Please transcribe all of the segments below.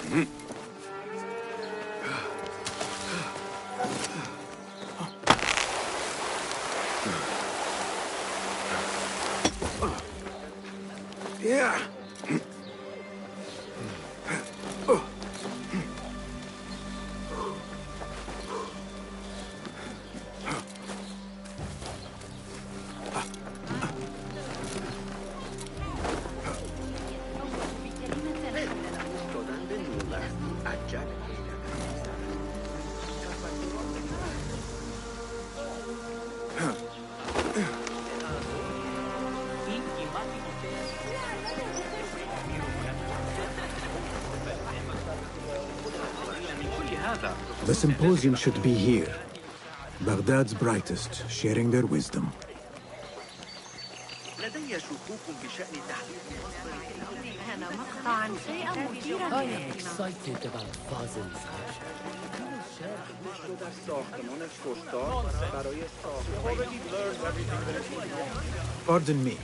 Yeah. The symposium should be here. Baghdad's brightest, sharing their wisdom. I am excited about Fazil's Pardon me.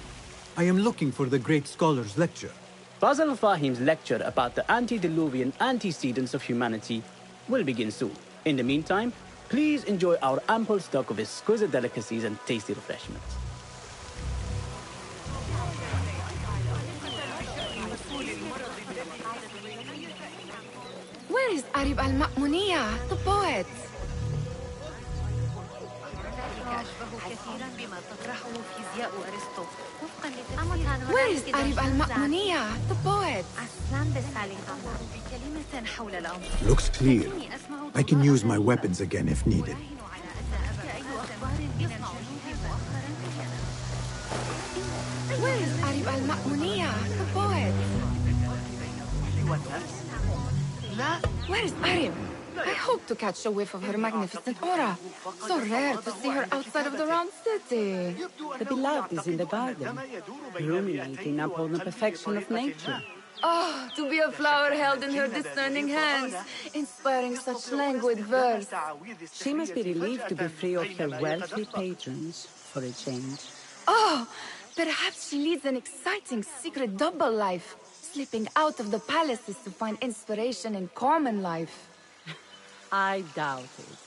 I am looking for the great scholar's lecture. Fazl Fahim's lecture about the antediluvian antecedents of humanity will begin soon. In the meantime, please enjoy our ample stock of exquisite delicacies and tasty refreshments. Where is Arib al-Ma'muniya, the poet? Where is Arib al-Ma'muniya, the poet? Looks clear. I can use my weapons again if needed. Where is Arib al-Ma'muniya, the poet? Where is Arib? I hope to catch a whiff of her magnificent aura. So rare to see her outside of the round city. The beloved is in the garden, ruminating upon the perfection of nature. Oh, to be a flower held in her discerning hands, inspiring such languid verse. She must be relieved to be free of her wealthy patrons for a change. Oh, perhaps she leads an exciting secret double life, slipping out of the palaces to find inspiration in common life. I doubt it.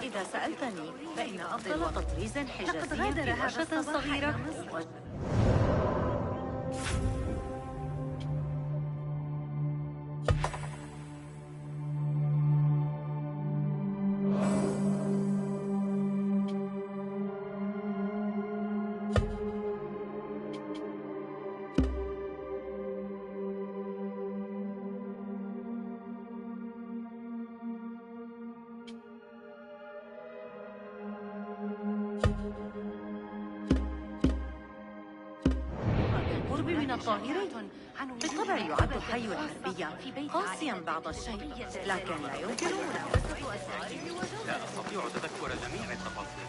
إذا سألتني فإن أفضل تطريز حجازي في ورشة صغيرة الطائرين. بالطبع يعد حي الحربية قاسيا بعض الشيء، لكن لا يمكن لا أستطيع تذكر جميع التفاصيل.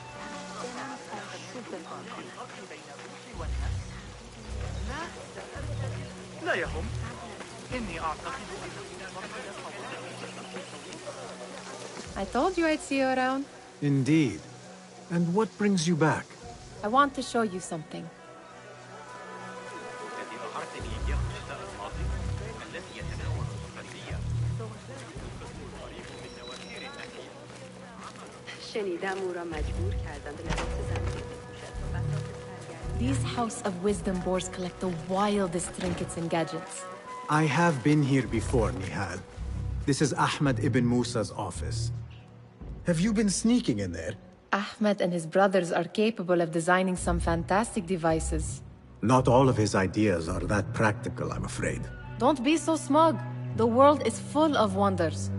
لا يهم. إني أعتقد I told you I'd see you around. Indeed. And what brings you back? I want to show you something. These House of Wisdom boars collect the wildest trinkets and gadgets. I have been here before, Nihal. This is Ahmed ibn Musa's office. Have you been sneaking in there? Ahmed and his brothers are capable of designing some fantastic devices. Not all of his ideas are that practical, I'm afraid. Don't be so smug. The world is full of wonders.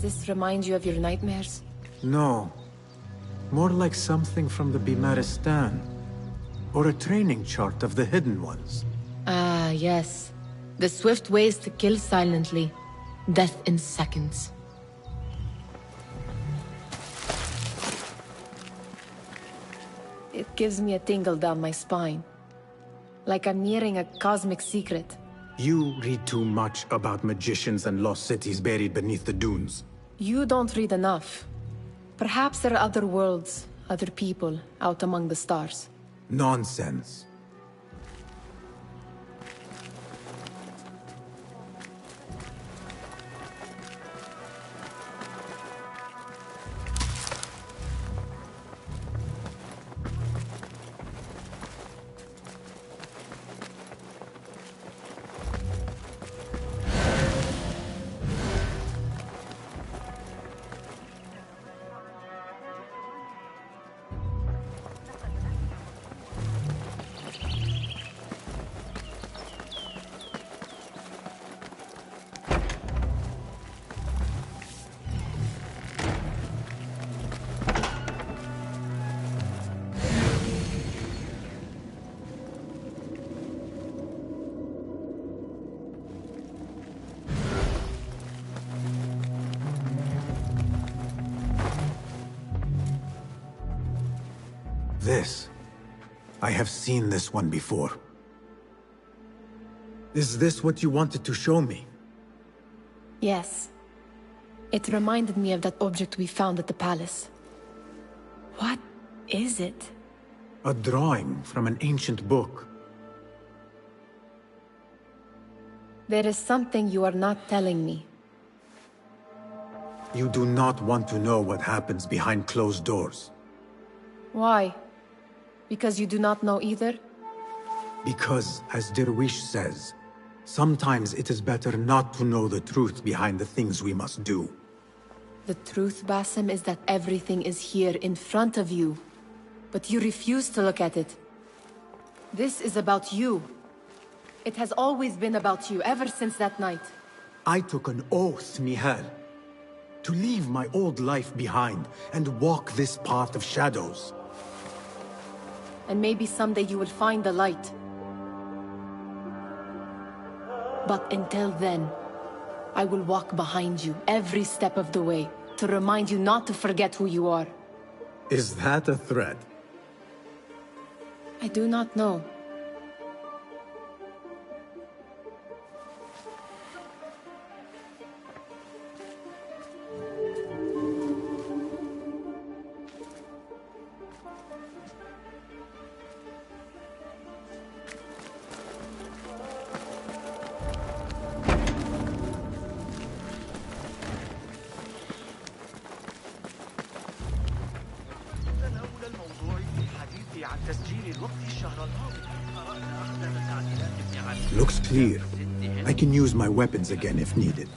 Does this remind you of your nightmares? No. More like something from the Bimaristan. Or a training chart of the Hidden Ones. Ah, yes. The swift ways to kill silently. Death in seconds. It gives me a tingle down my spine. Like I'm nearing a cosmic secret. You read too much about magicians and lost cities buried beneath the dunes. You don't read enough. Perhaps there are other worlds, other people, out among the stars. Nonsense. This. I have seen this one before. Is this what you wanted to show me? Yes. It reminded me of that object we found at the palace. What is it? A drawing from an ancient book. There is something you are not telling me. You do not want to know what happens behind closed doors. Why? Because you do not know either? Because, as Derwish says, sometimes it is better not to know the truth behind the things we must do. The truth, Basim, is that everything is here in front of you. But you refuse to look at it. This is about you. It has always been about you, ever since that night. I took an oath, Nihal, to leave my old life behind and walk this path of shadows. And maybe someday you will find the light. But until then, I will walk behind you every step of the way to remind you not to forget who you are. Is that a threat? I do not know. Looks clear. I can use my weapons again if needed.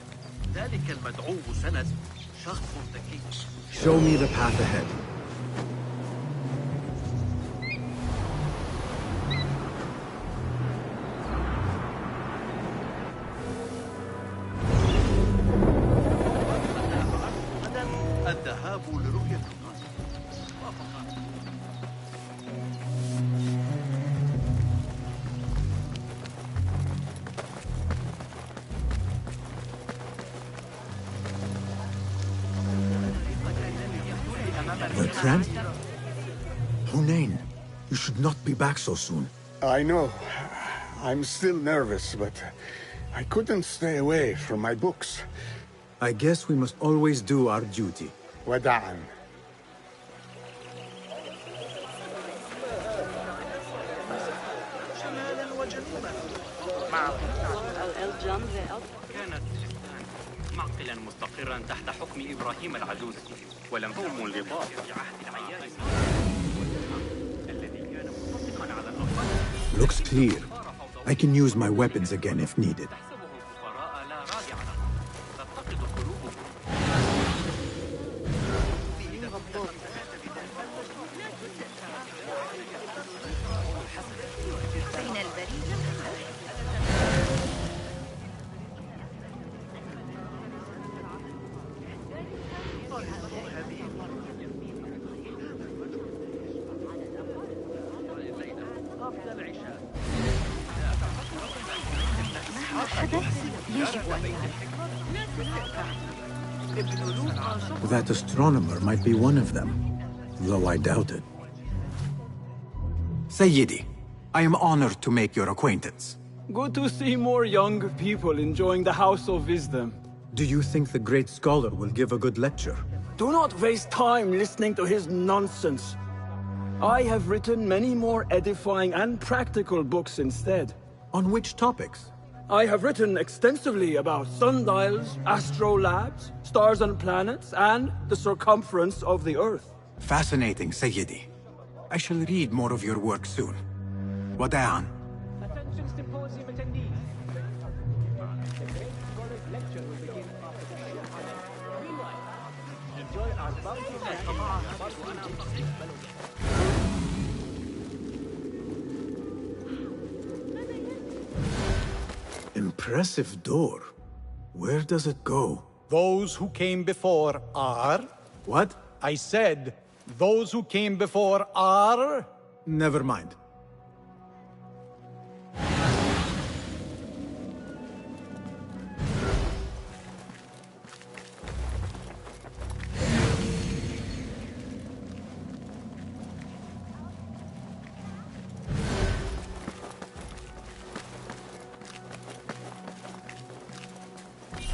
Show me the path ahead. Bertrand? Hunain, you should not be back so soon. I know. I'm still nervous, but I couldn't stay away from my books. I guess we must always do our duty. وداعا. كانت معقلا مستقرا تحت حكم إبراهيم العجوز ولم تكن لضاف في عهد العيال الذي كان متفقا على الأفضل. Looks clear. I can use my weapons again if needed. حدث يجب أن يعرف. That astronomer might be one of them, though I doubt it. Sayyidi, I am honored to make your acquaintance. Good to see more young people enjoying the House of Wisdom. Do you think the great scholar will give a good lecture? Do not waste time listening to his nonsense. I have written many more edifying and practical books instead. On which topics? I have written extensively about sundials, astrolabes, stars and planets, and the circumference of the Earth. Fascinating, Sayyidi. I shall read more of your work soon. Wada'an. Attention symposium attendees. The great scholar's lecture will begin after the show. Meanwhile, enjoy our bounty Impressive door. Where does it go? Those who came before are... What? I said, those who came before are... Never mind.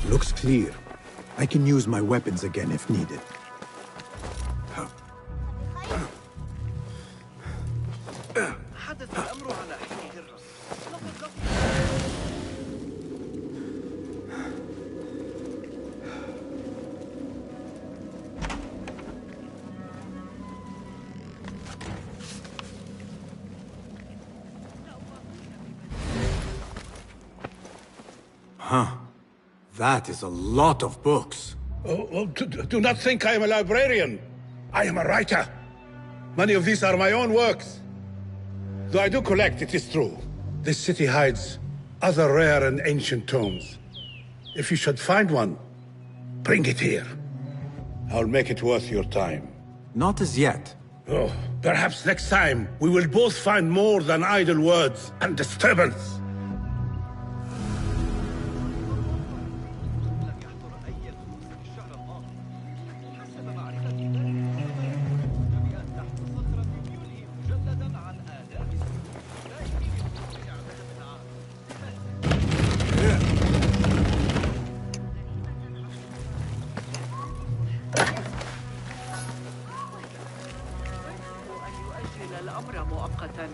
Looks clear. I can use my weapons again if needed. حدث الأمر على حين الرصد. Huh. That is a lot of books. Do not think I am a librarian. I am a writer. Many of these are my own works. Though I do collect, it is true. This city hides other rare and ancient tomes. If you should find one, bring it here. I'll make it worth your time. Not as yet. Oh, perhaps next time we will both find more than idle words and disturbance. الأمر مؤقتا.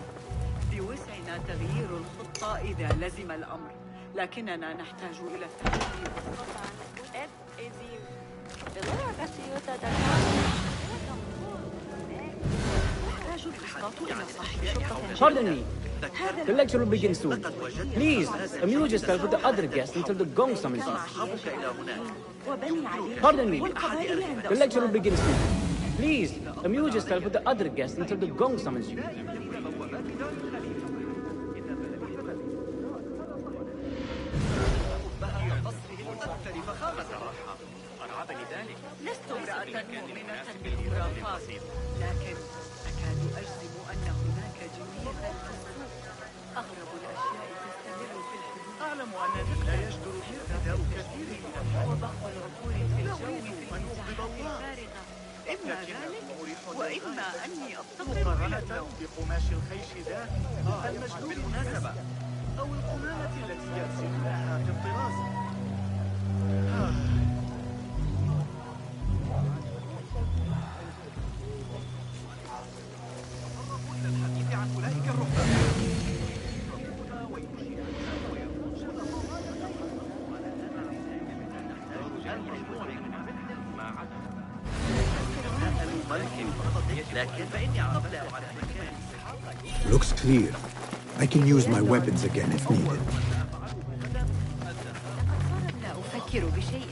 بوسعنا تغيير الخطة إذا لزم الأمر، لكننا نحتاج إلى التغيير. Pardon me. The lecture will begin soon. Please, amuse yourself with the other guests until the gong summons you. Pardon me. The lecture will begin soon. Please, amuse yourself with the other guests until the gong summons you. لست امرأة مؤمنة بالخرافات، لكن أكاد أجزم أن هناك جنية الفصول. أغرب الأشياء تستمر في الحدود. أعلم أن لا يجدر ارتداء كثير من الحياة وضخ العقول في الجو في المساحات الفارغة. إما ذلك وإما أني أفتقر إلى النوم. بقماش الخيش ذات المجلول بالمناسبة، أو القمامة التي يرسمونها في الطراز. الحديث عن أولئك الرهبان. Looks clear. I can use my weapons again if needed. لا أفكر بشيء.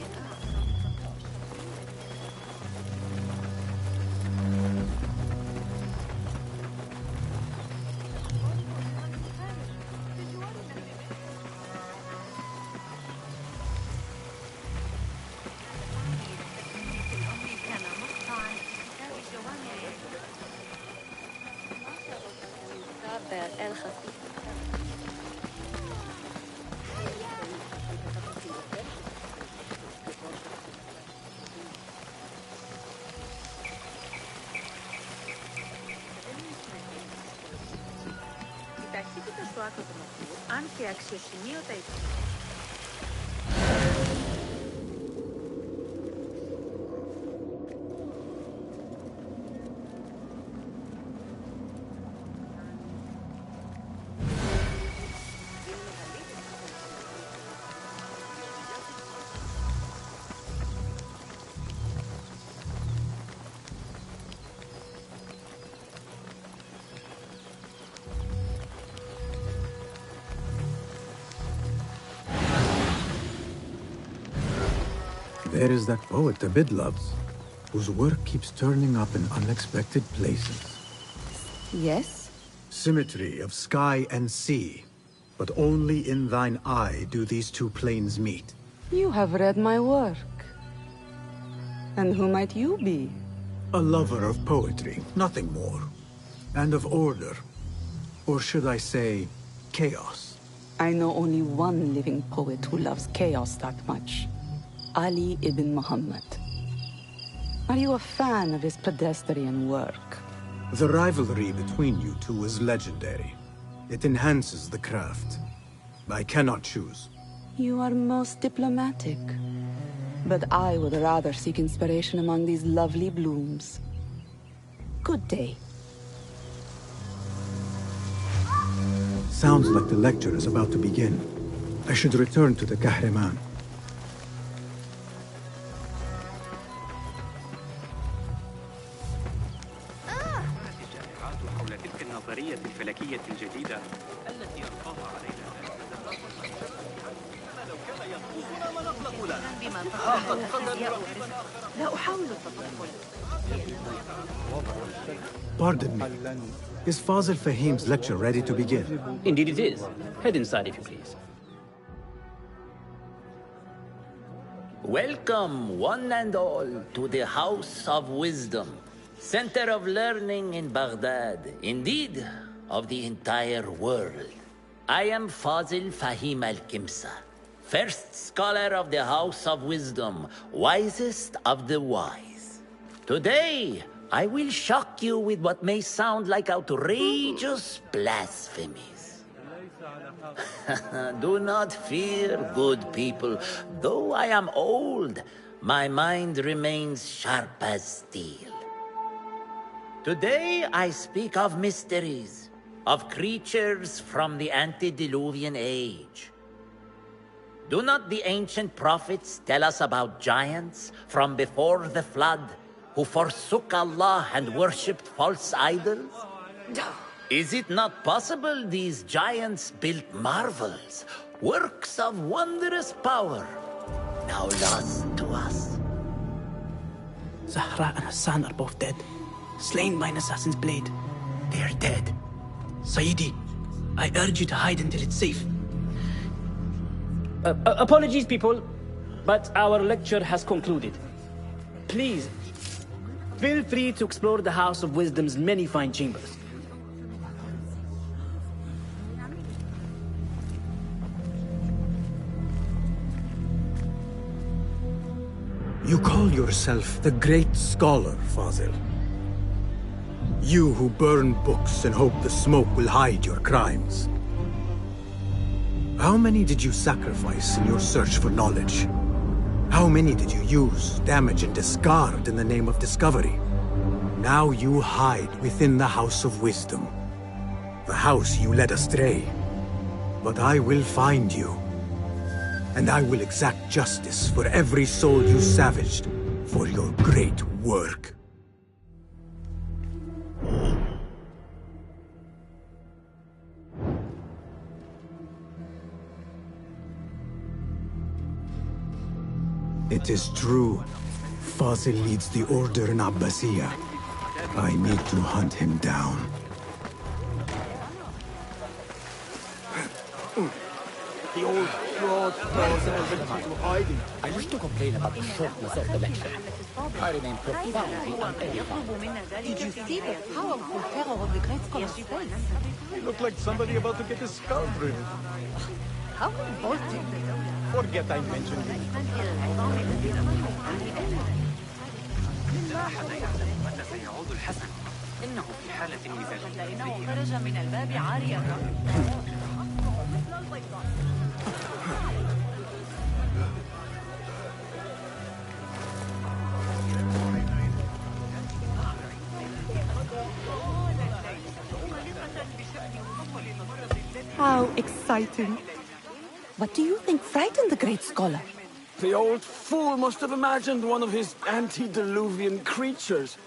There is that poet Abid loves, whose work keeps turning up in unexpected places. Yes? Symmetry of sky and sea, but only in thine eye do these two planes meet. You have read my work. And who might you be? A lover of poetry, nothing more. And of order. Or should I say, chaos. I know only one living poet who loves chaos that much. Ali ibn Muhammad. Are you a fan of his pedestrian work? The rivalry between you two is legendary. It enhances the craft. I cannot choose. You are most diplomatic. But I would rather seek inspiration among these lovely blooms. Good day. Sounds like the lecture is about to begin. I should return to the Kahraman. الفلكية الجديدة التي ألقاها علينا لو كان ينقصنا ما نخلق له. لا أحاول التطفل. Pardon me. Is Fazil Fahim's lecture ready to begin? Indeed it is. Head inside if you please. Welcome, one and all, to the House of Wisdom, center of learning in Baghdad, indeed, of the entire world. I am Fazil Fahim al-Kimsa, first scholar of the House of Wisdom, wisest of the wise. Today, I will shock you with what may sound like outrageous blasphemies. Do not fear, good people. Though I am old, my mind remains sharp as steel. Today, I speak of mysteries, of creatures from the antediluvian age. Do not the ancient prophets tell us about giants from before the flood who forsook Allah and worshipped false idols? Is it not possible these giants built marvels, works of wondrous power, now lost to us? Zahra and Hassan are both dead, slain by an assassin's blade. They are dead. Sayyidi, I urge you to hide until it's safe. Apologies, people, but our lecture has concluded. Please, feel free to explore the House of Wisdom's many fine chambers. You call yourself the great scholar, Fazil. You who burn books and hope the smoke will hide your crimes. How many did you sacrifice in your search for knowledge? How many did you use, damage, and discard in the name of discovery? Now you hide within the House of Wisdom. The house you led astray. But I will find you. And I will exact justice for every soul you savaged for your great work. It is true. Fazil leads the order in Abbasiyah. I need to hunt him down. The old fraud throws everything to hiding. I wish to complain about the shortness of the lecture. I remain profoundly unedified. Did you see the powerful terror of the great scholar's face? He looked like somebody about to get his skull driven. How revolting. Forget I mentioned it. لا أحد يعلم متى سيعود الحسن. إنه في حالة مزاجية. إنه خرج من الباب عاري الرأس. How exciting. What do you think frightened the great scholar? The old fool must have imagined one of his antediluvian creatures.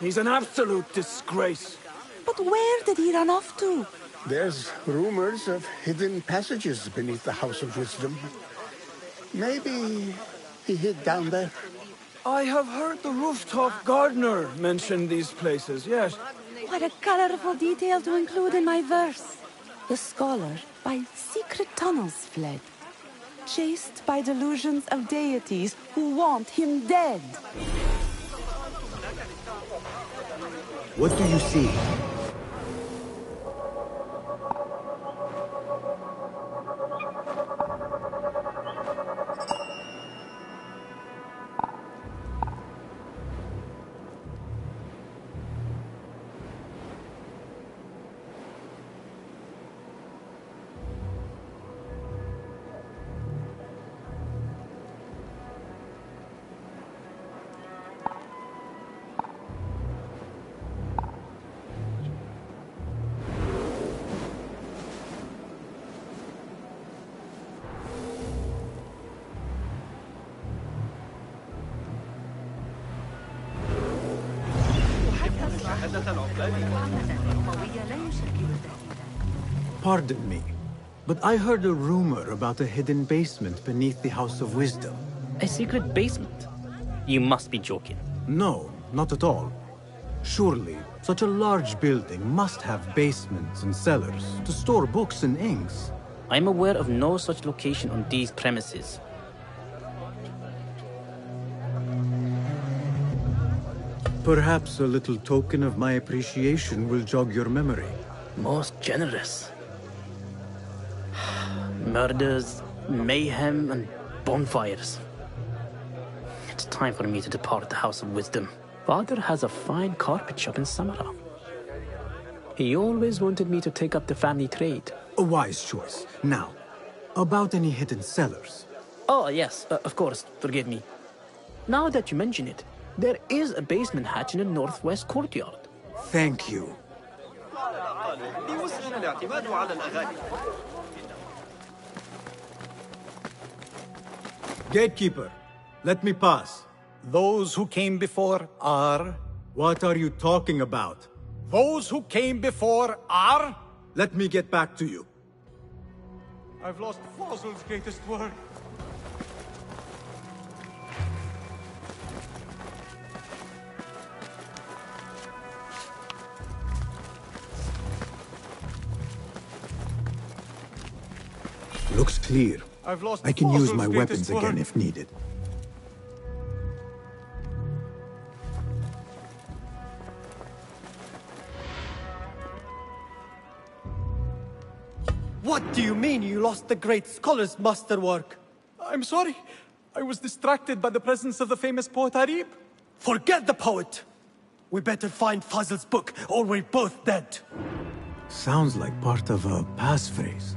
He's an absolute disgrace. But where did he run off to? There's rumors of hidden passages beneath the House of Wisdom. Maybe he hid down there. I have heard the rooftop gardener mention these places, yes. What a colorful detail to include in my verse. The scholar by secret tunnels fled, chased by delusions of deities who want him dead. What do you see? Pardon me, but I heard a rumor about a hidden basement beneath the House of Wisdom. A secret basement? You must be joking. No, not at all. Surely, such a large building must have basements and cellars to store books and inks. I'm aware of no such location on these premises. Perhaps a little token of my appreciation will jog your memory. Most generous. Murders, mayhem, and bonfires. It's time for me to depart the House of Wisdom. Father has a fine carpet shop in Samara. He always wanted me to take up the family trade. A wise choice. Now, about any hidden cellars? Oh, yes, of course, forgive me. Now that you mention it, there is a basement hatch in the northwest courtyard. Thank you. Gatekeeper, let me pass. Those who came before are... What are you talking about? Those who came before are... Let me get back to you. I've lost Fossil's greatest work. Looks clear. I've lost I can use Fossil's my weapons greatest work. again if needed. What do you mean you lost the great scholar's masterwork? I'm sorry. I was distracted by the presence of the famous poet Arib. Forget the poet! We better find Fazl's book, or we're both dead. Sounds like part of a passphrase.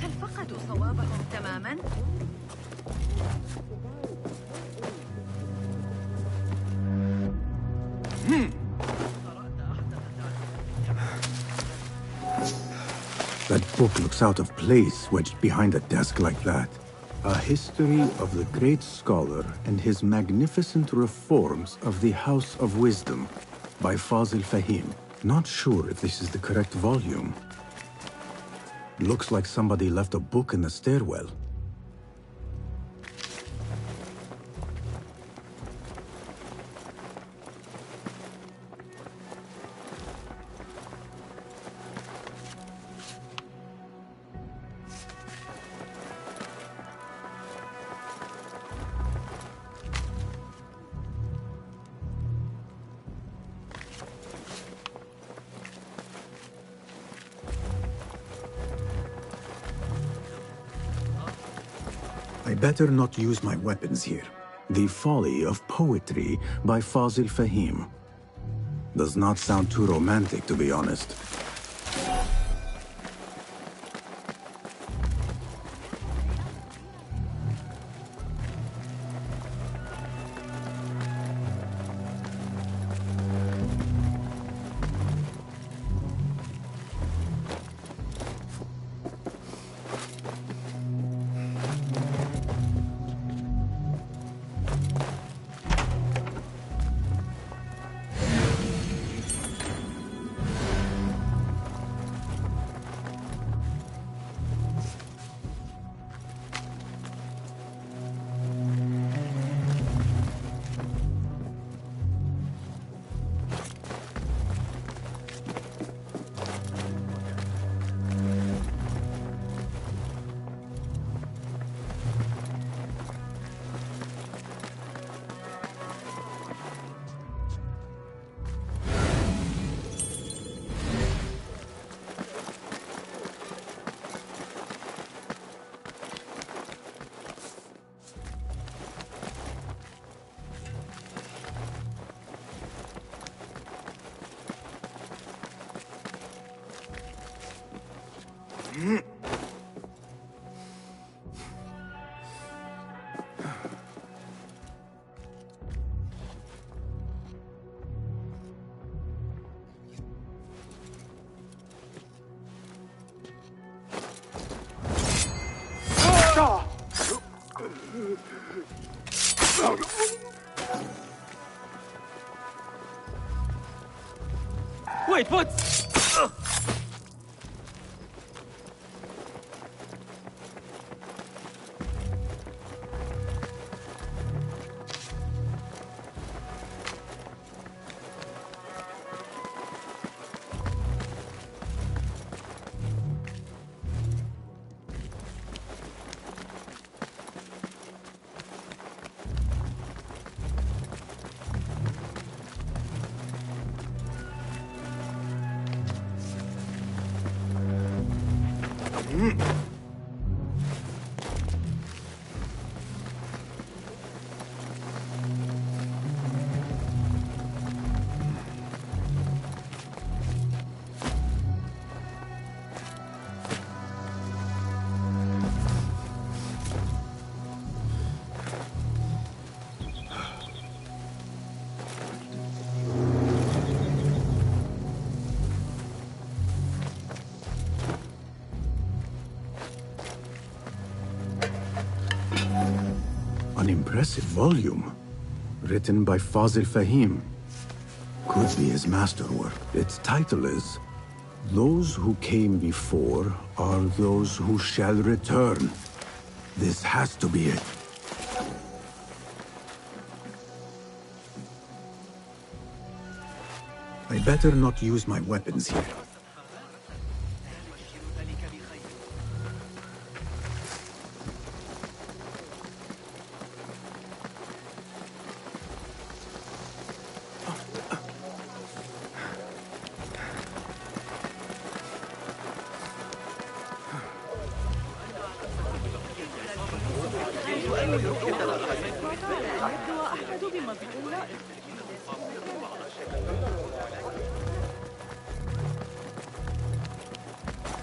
هل فقدوا صوابهم تماما؟ That book looks out of place, wedged behind a desk like that. A history of the great scholar and his magnificent reforms of the House of Wisdom by Fazil Fahim. Not sure if this is the correct volume. Looks like somebody left a book in the stairwell. better not use my weapons here. The Folly of Poetry by Fazil Fahim. Does not sound too romantic, to be honest. Wait, what? An impressive volume, written by Fazil Fahim. Could be his masterwork. Its title is, Those Who Came Before Are Those Who Shall Return. This has to be it. I better not use my weapons here.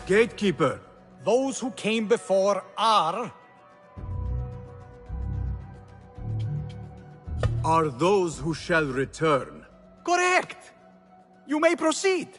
Gatekeeper! Those who came before are those who shall return. correct! You may proceed!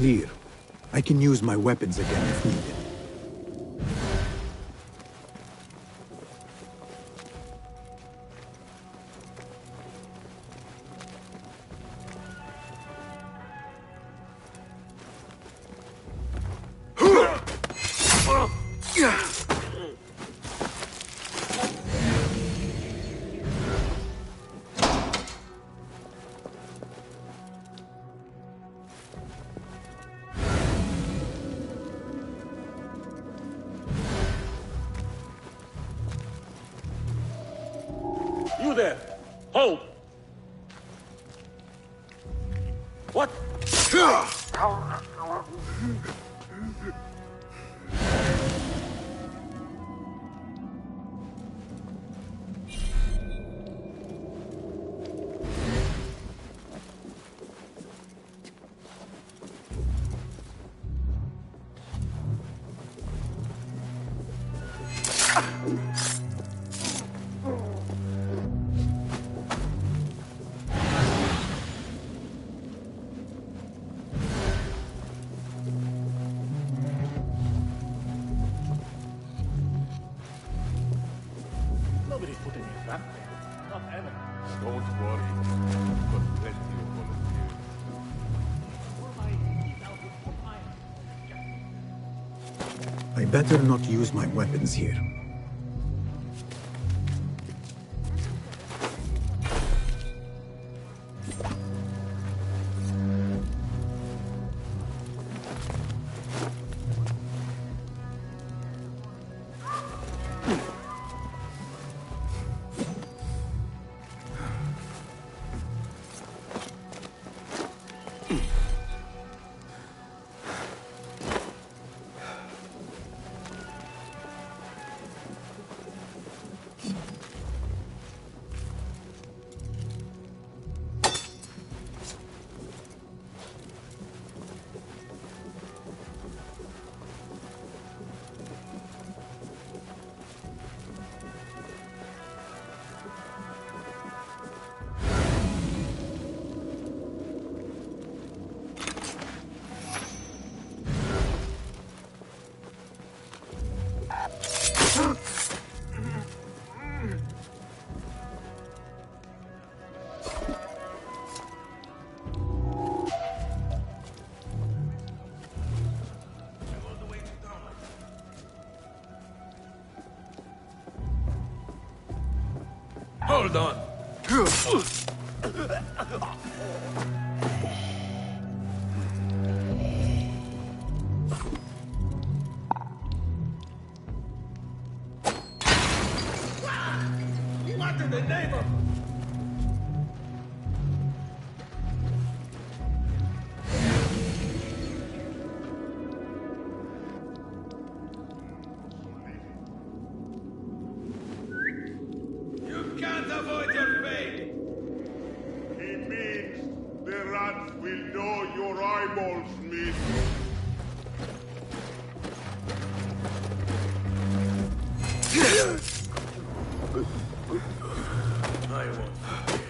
clear. I can use my weapons again if needed. You there! Hold! What? Nobody's putting me back there. Not ever. Don't worry. We've got plenty of volunteers. I better not use my weapons here. Hold on. What in the name of... You can't avoid your fate! He means the rats will know your eyeballs, miss. I won't forget.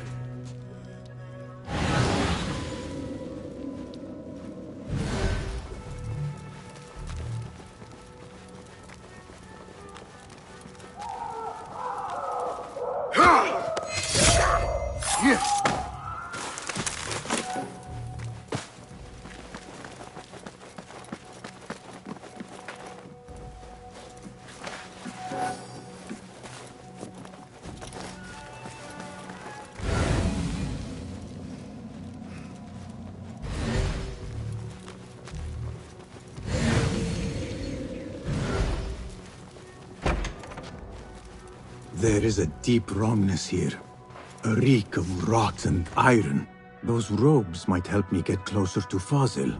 There is a deep wrongness here. A reek of rot and iron. Those robes might help me get closer to Fazil.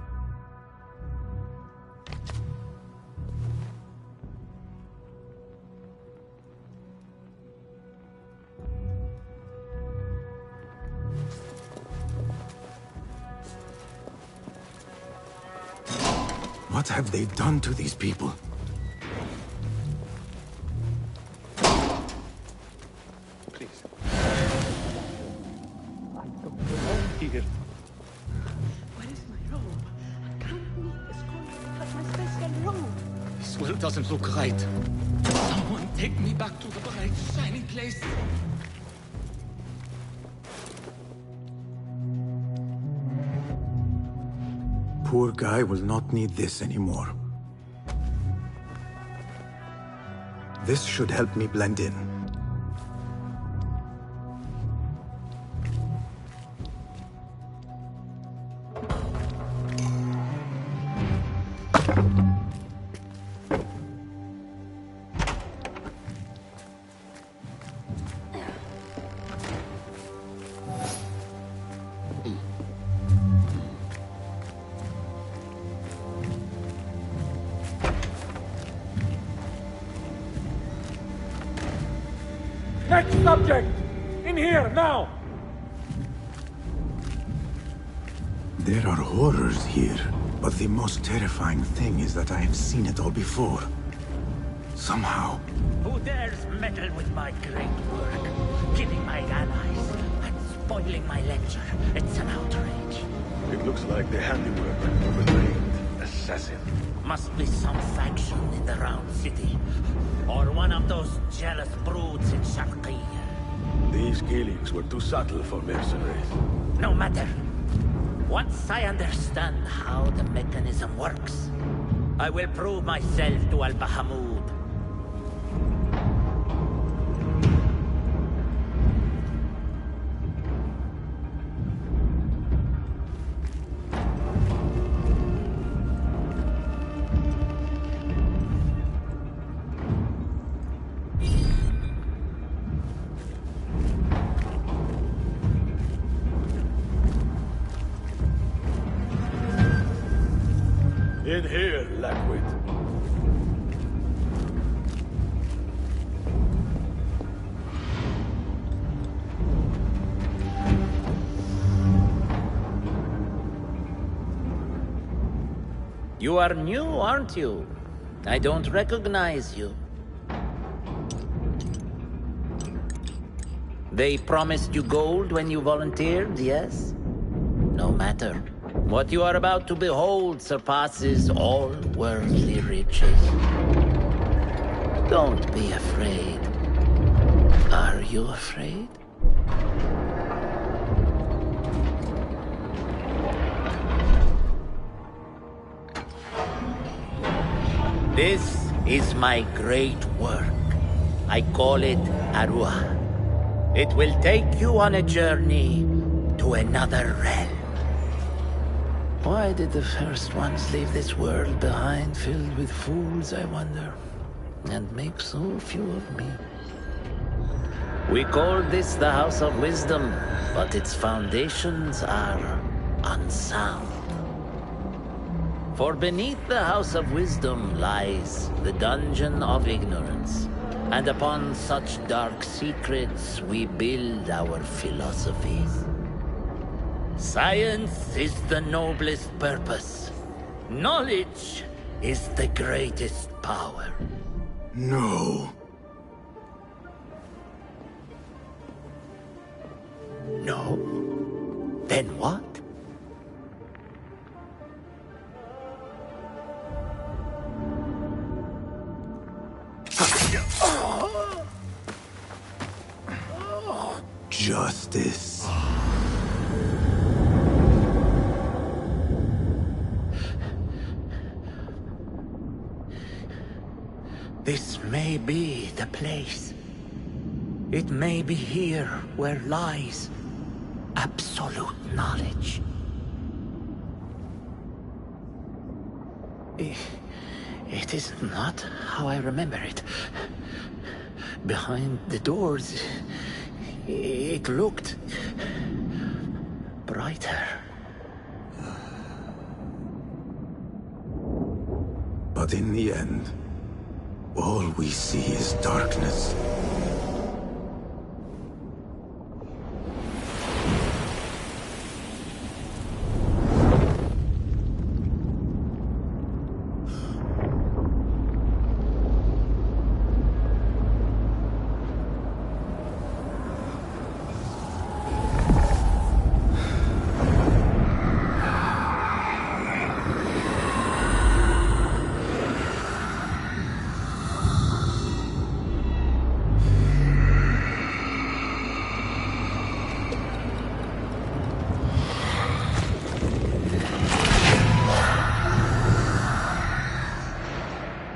What have they done to these people? Please. I don't belong here. Where is my robe? I can't doesn't look right. Someone take me back to the bright, shiny place. Poor guy will not need this anymore. This should help me blend in. Next subject! In here, now! There are horrors here, but the most terrifying thing is that I have seen it all before. Somehow. Who dares meddle with my great work? Killing my allies and spoiling my lecture. It's an outrage. It looks like the handiwork of a trained assassin. Must be some faction in the Round City. Or one of those jealous broods in Sharqiyya. These killings were too subtle for mercenaries. No matter. Once I understand how the mechanism works, I will prove myself to Al-Bahamud. In here, Lackwit. You are new, aren't you? I don't recognize you. They promised you gold when you volunteered, yes? No matter. What you are about to behold surpasses all worldly riches. Don't be afraid. Are you afraid? This is my great work. I call it Arua. It will take you on a journey to another realm. Why did the first ones leave this world behind filled with fools, I wonder, and make so few of me? We called this the House of Wisdom, but its foundations are unsound. For beneath the House of Wisdom lies the Dungeon of Ignorance, and upon such dark secrets we build our philosophies. Science is the noblest purpose. Knowledge is the greatest power. No. No? Then what? Justice. This may be the place. It may be here where lies absolute knowledge. It is not how I remember it. Behind the doors, it looked brighter. But in the end, all we see is darkness.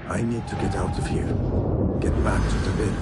I need to get out of here. Get back to the bill.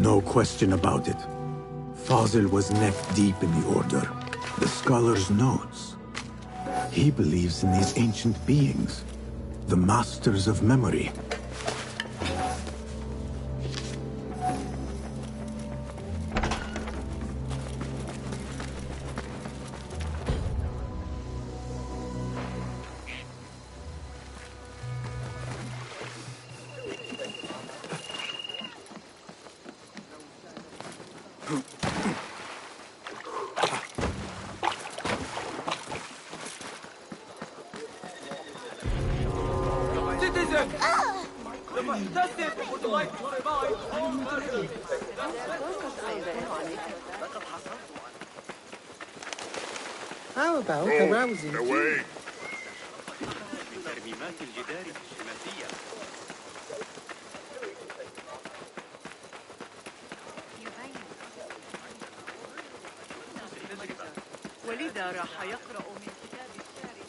No question about it. Fazil was neck-deep in the Order. The scholar's notes. He believes in these ancient beings, the masters of memory. Citizen! The Muhtasib would like to revive all murders. How about a rousing away. ولذا راح يقرأ من كتاب الشارع.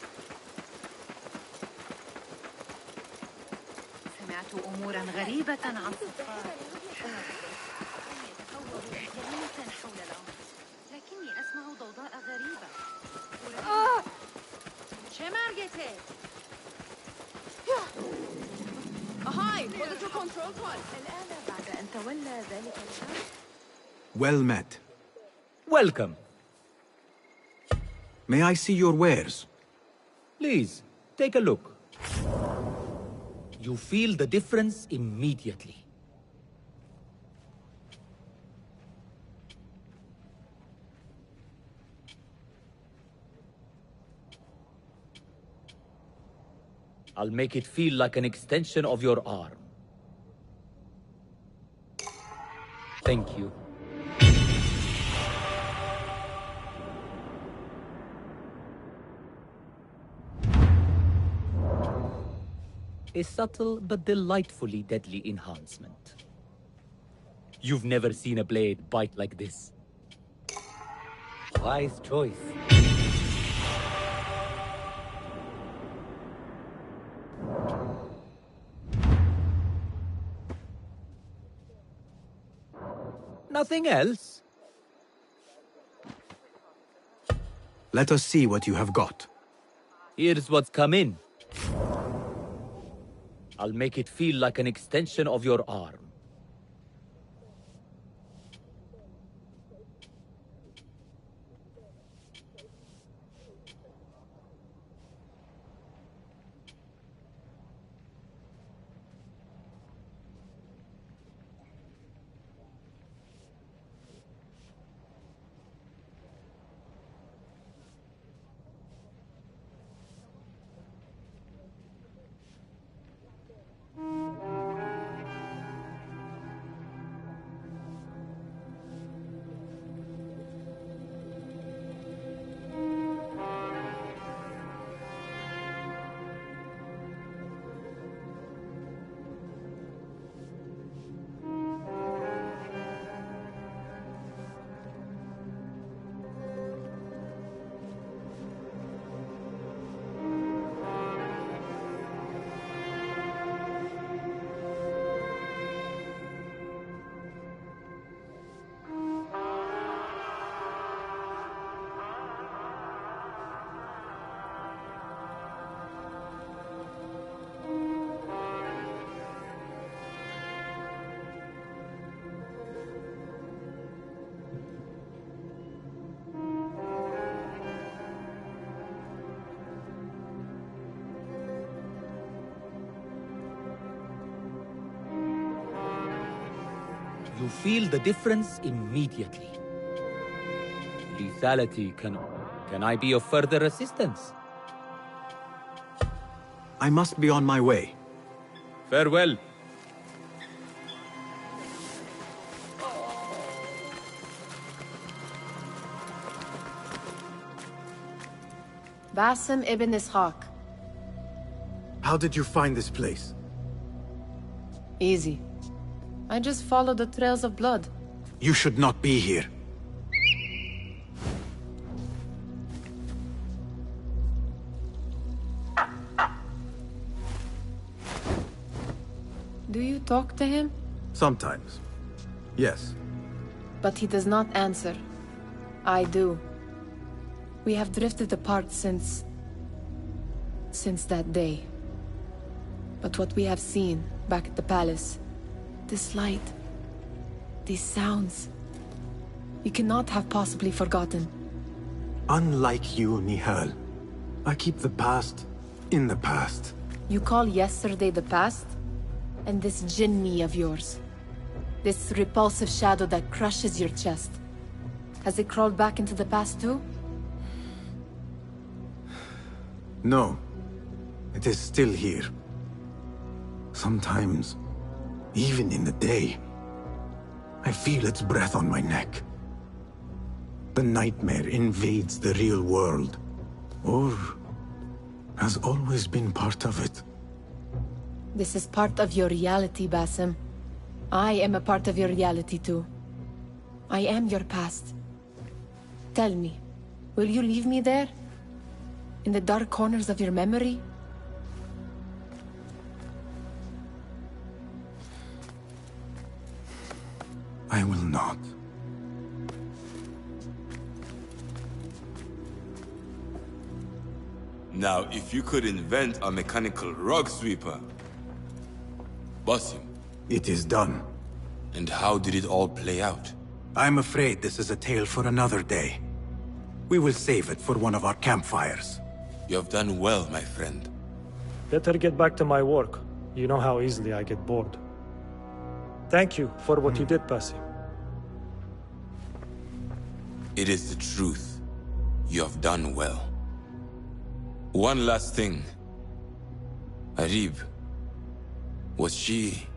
سمعت أمورا غريبة عن صفار. كلمة حول الأمر، لكني أسمع ضوضاء غريبة. چه مرگته؟ Ahai, what did you control call? الآن بعد أن تولى ذلك الشاب. Well met. Welcome. May I see your wares? Please, take a look. You feel the difference immediately. I'll make it feel like an extension of your arm. Thank you. A subtle but delightfully deadly enhancement. You've never seen a blade bite like this. Wise choice. Nothing else? Let us see what you have got. Here's what's come in. I'll make it feel like an extension of your arm. You feel the difference immediately. lethality. Can I be of further assistance? I must be on my way. Farewell. Basim ibn Ishaq. How did you find this place? Easy. I just followed the trails of blood. You should not be here. Do you talk to him? Sometimes. Yes. But he does not answer. I do. We have drifted apart since that day. But what we have seen back at the palace, this light, these sounds, we cannot have possibly forgotten. Unlike you, Nihal, I keep the past in the past. You call yesterday the past? And this jinni of yours, this repulsive shadow that crushes your chest, has it crawled back into the past too? No. It is still here. Sometimes, even in the day, I feel its breath on my neck. The nightmare invades the real world, or has always been part of it. This is part of your reality, Basim. I am a part of your reality too. I am your past. Tell me, will you leave me there? In the dark corners of your memory? I will not. Now, if you could invent a mechanical rug sweeper, Basim. It is done. And how did it all play out? I'm afraid this is a tale for another day. We will save it for one of our campfires. You have done well, my friend. Better get back to my work. You know how easily I get bored. Thank you for what you did, Basim. It is the truth. You have done well. One last thing. Arib, was she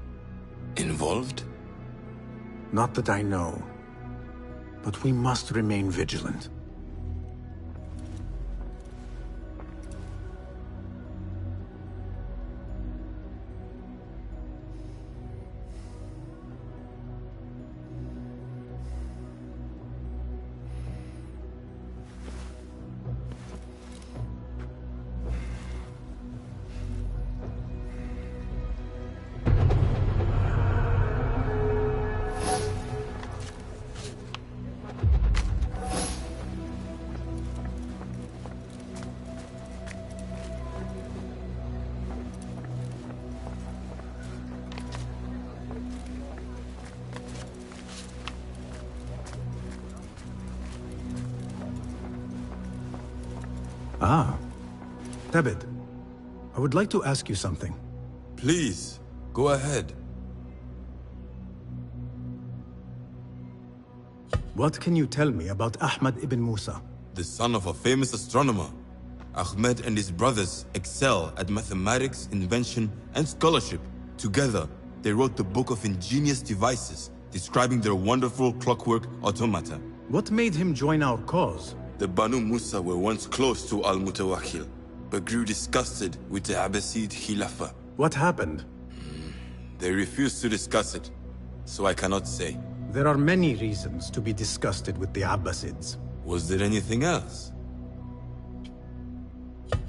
involved? Not that I know. But we must remain vigilant. Ah. Tebed, I would like to ask you something. Please, go ahead. What can you tell me about Ahmad ibn Musa? The son of a famous astronomer. Ahmed and his brothers excel at mathematics, invention, and scholarship. Together, they wrote the book of ingenious devices, describing their wonderful clockwork automata. What made him join our cause? The Banu Musa were once close to Al-Mutawakkil, but grew disgusted with the Abbasid Khilafah. What happened? They refused to discuss it, so I cannot say. There are many reasons to be disgusted with the Abbasids. Was there anything else?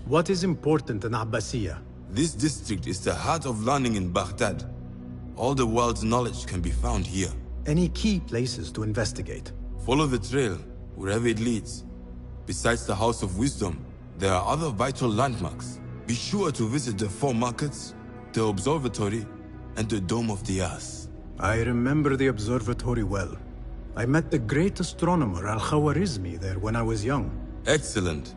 What is important in Abbasiyya? This district is the heart of learning in Baghdad. All the world's knowledge can be found here. Any key places to investigate? Follow the trail, wherever it leads. Besides the House of Wisdom, there are other vital landmarks. Be sure to visit the 4 markets, the observatory, and the Dome of the Ass. I remember the observatory well. I met the great astronomer Al-Khawarizmi there when I was young. Excellent.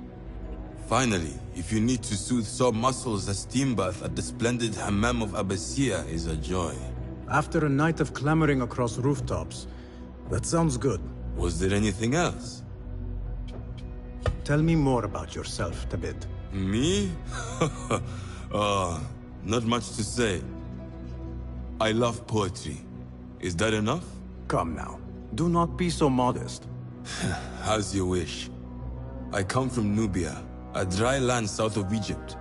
Finally, if you need to soothe sore muscles, a steam bath at the splendid Hammam of Abbasiyya is a joy. After a night of clambering across rooftops, that sounds good. Was there anything else? Tell me more about yourself, Tabid. Me? Not much to say. I love poetry. Is that enough? Come now. Do not be so modest. As you wish. I come from Nubia, a dry land south of Egypt.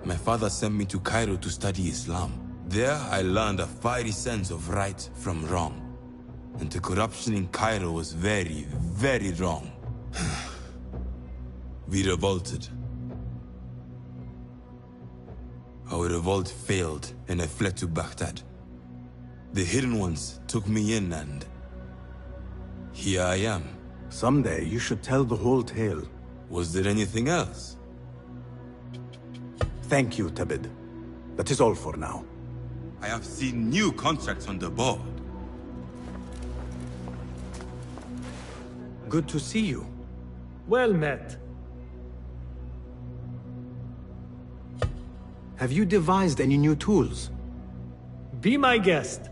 My father sent me to Cairo to study Islam. There I learned a fiery sense of right from wrong. And the corruption in Cairo was very, very wrong. We revolted. Our revolt failed, and I fled to Baghdad. The Hidden Ones took me in, and here I am. Someday you should tell the whole tale. Was there anything else? Thank you, Tabid. That is all for now. I have seen new contracts on the board. Good to see you. Well met. Have you devised any new tools? Be my guest.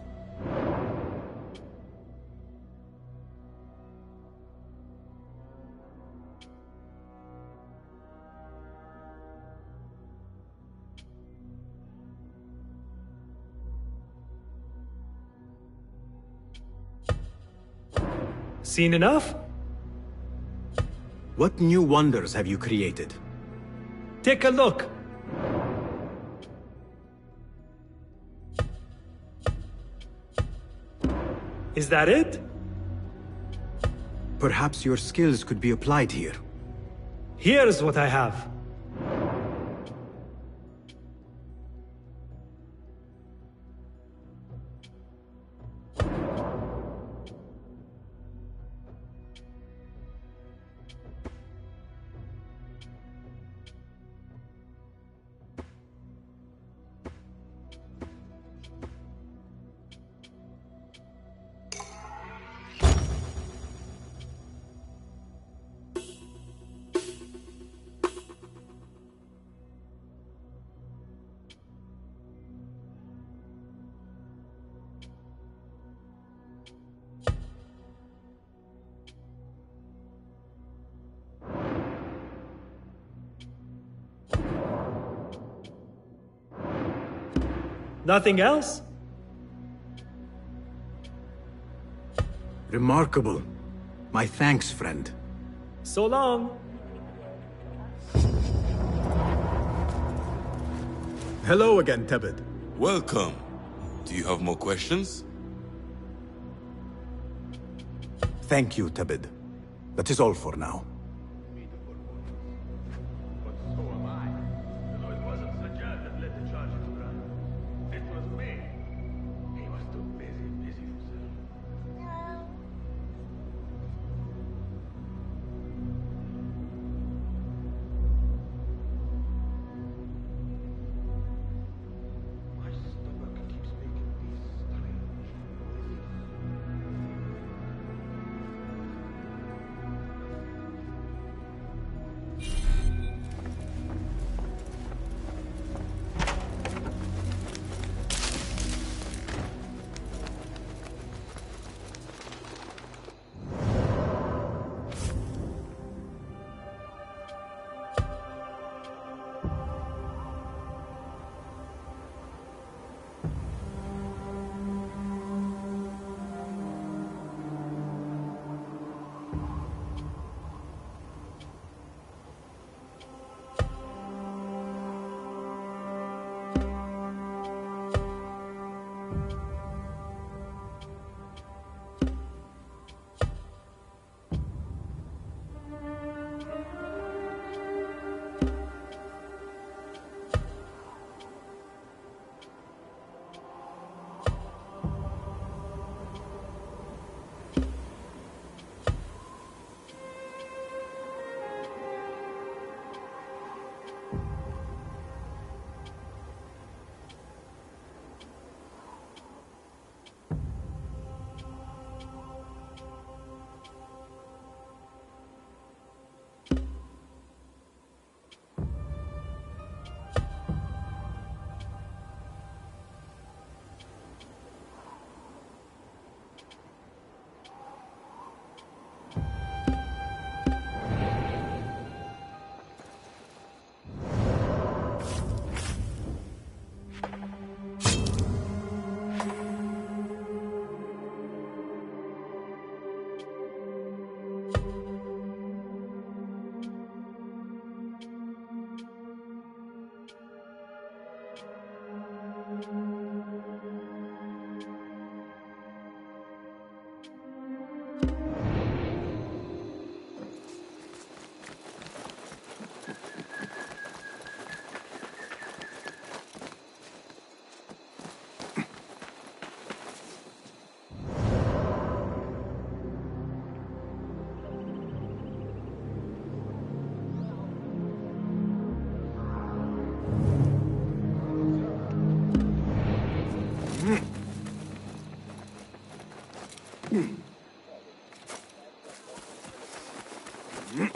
Seen enough? What new wonders have you created? Take a look. Is that it? Perhaps your skills could be applied here. Here's what I have. Nothing else? Remarkable. My thanks, friend. So long. Hello again, Tabid. Welcome. Do you have more questions? Thank you, Tabid. That is all for now. Don't.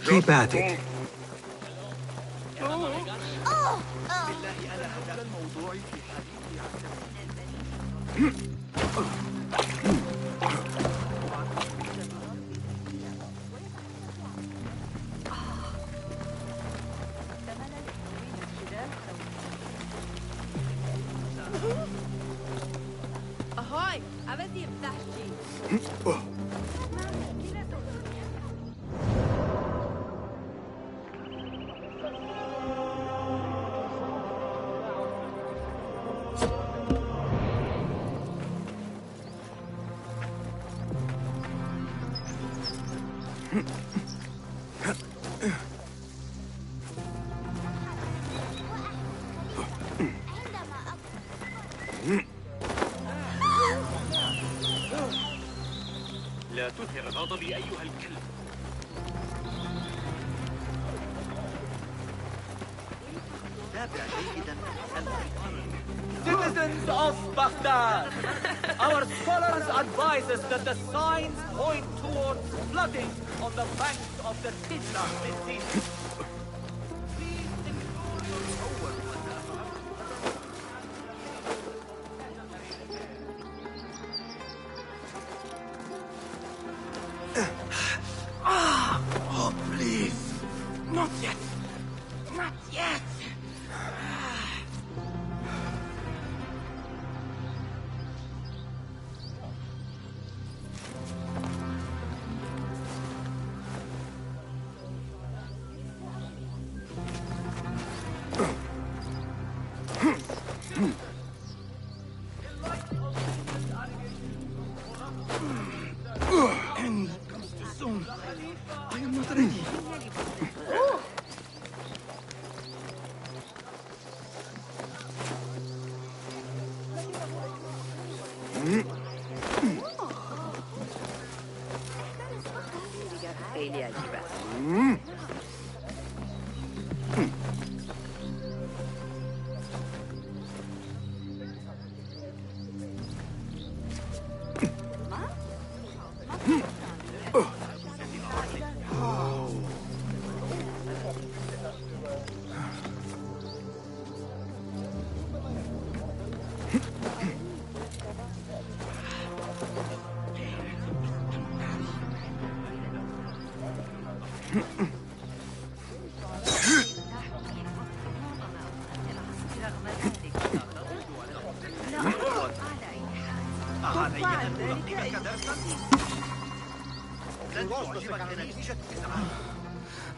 Keep at it. Ahoy! أبدي بتحكي. لا تثر غضبي أيها الكلب. تابع جيدا. Citizens of Baghdad, our scholars advise us that the signs point towards flooding on the banks of the Titla Messina. Oh, please. Not yet. Not yet. End comes too soon. I am not ready.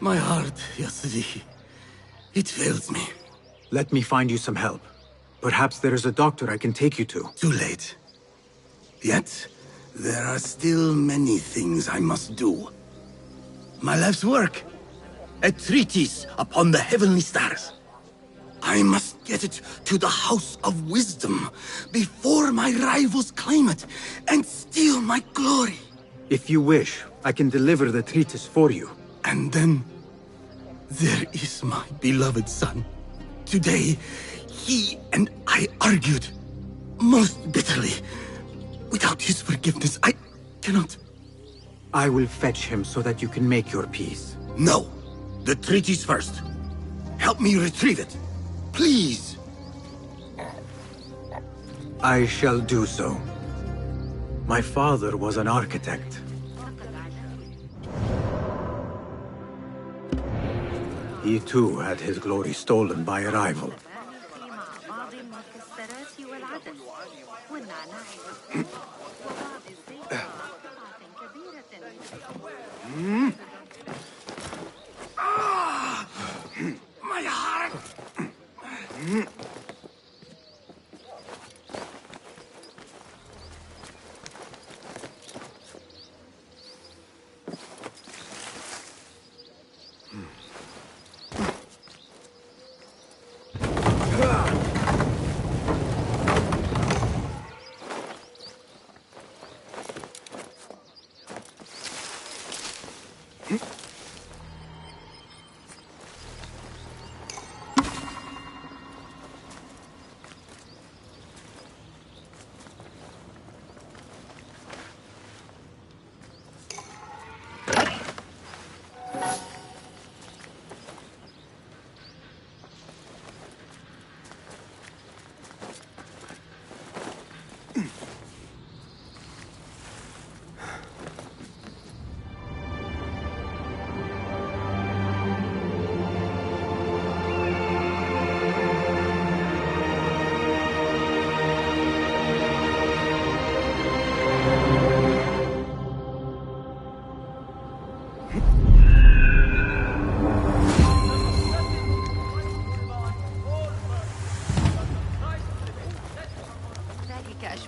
My heart, Yasri. It fails me. Let me find you some help. Perhaps there is a doctor I can take you to. Too late. Yet, there are still many things I must do. My life's work. A treatise upon the heavenly stars. I must get it to the House of Wisdom before my rivals claim it and steal my glory. If you wish, I can deliver the treatise for you. And then, there is my beloved son. Today, he and I argued most bitterly. Without his forgiveness, I cannot. I will fetch him so that you can make your peace. No. The treatise first. Help me retrieve it. Please. I shall do so. My father was an architect. He too had his glory stolen by a rival. My heart!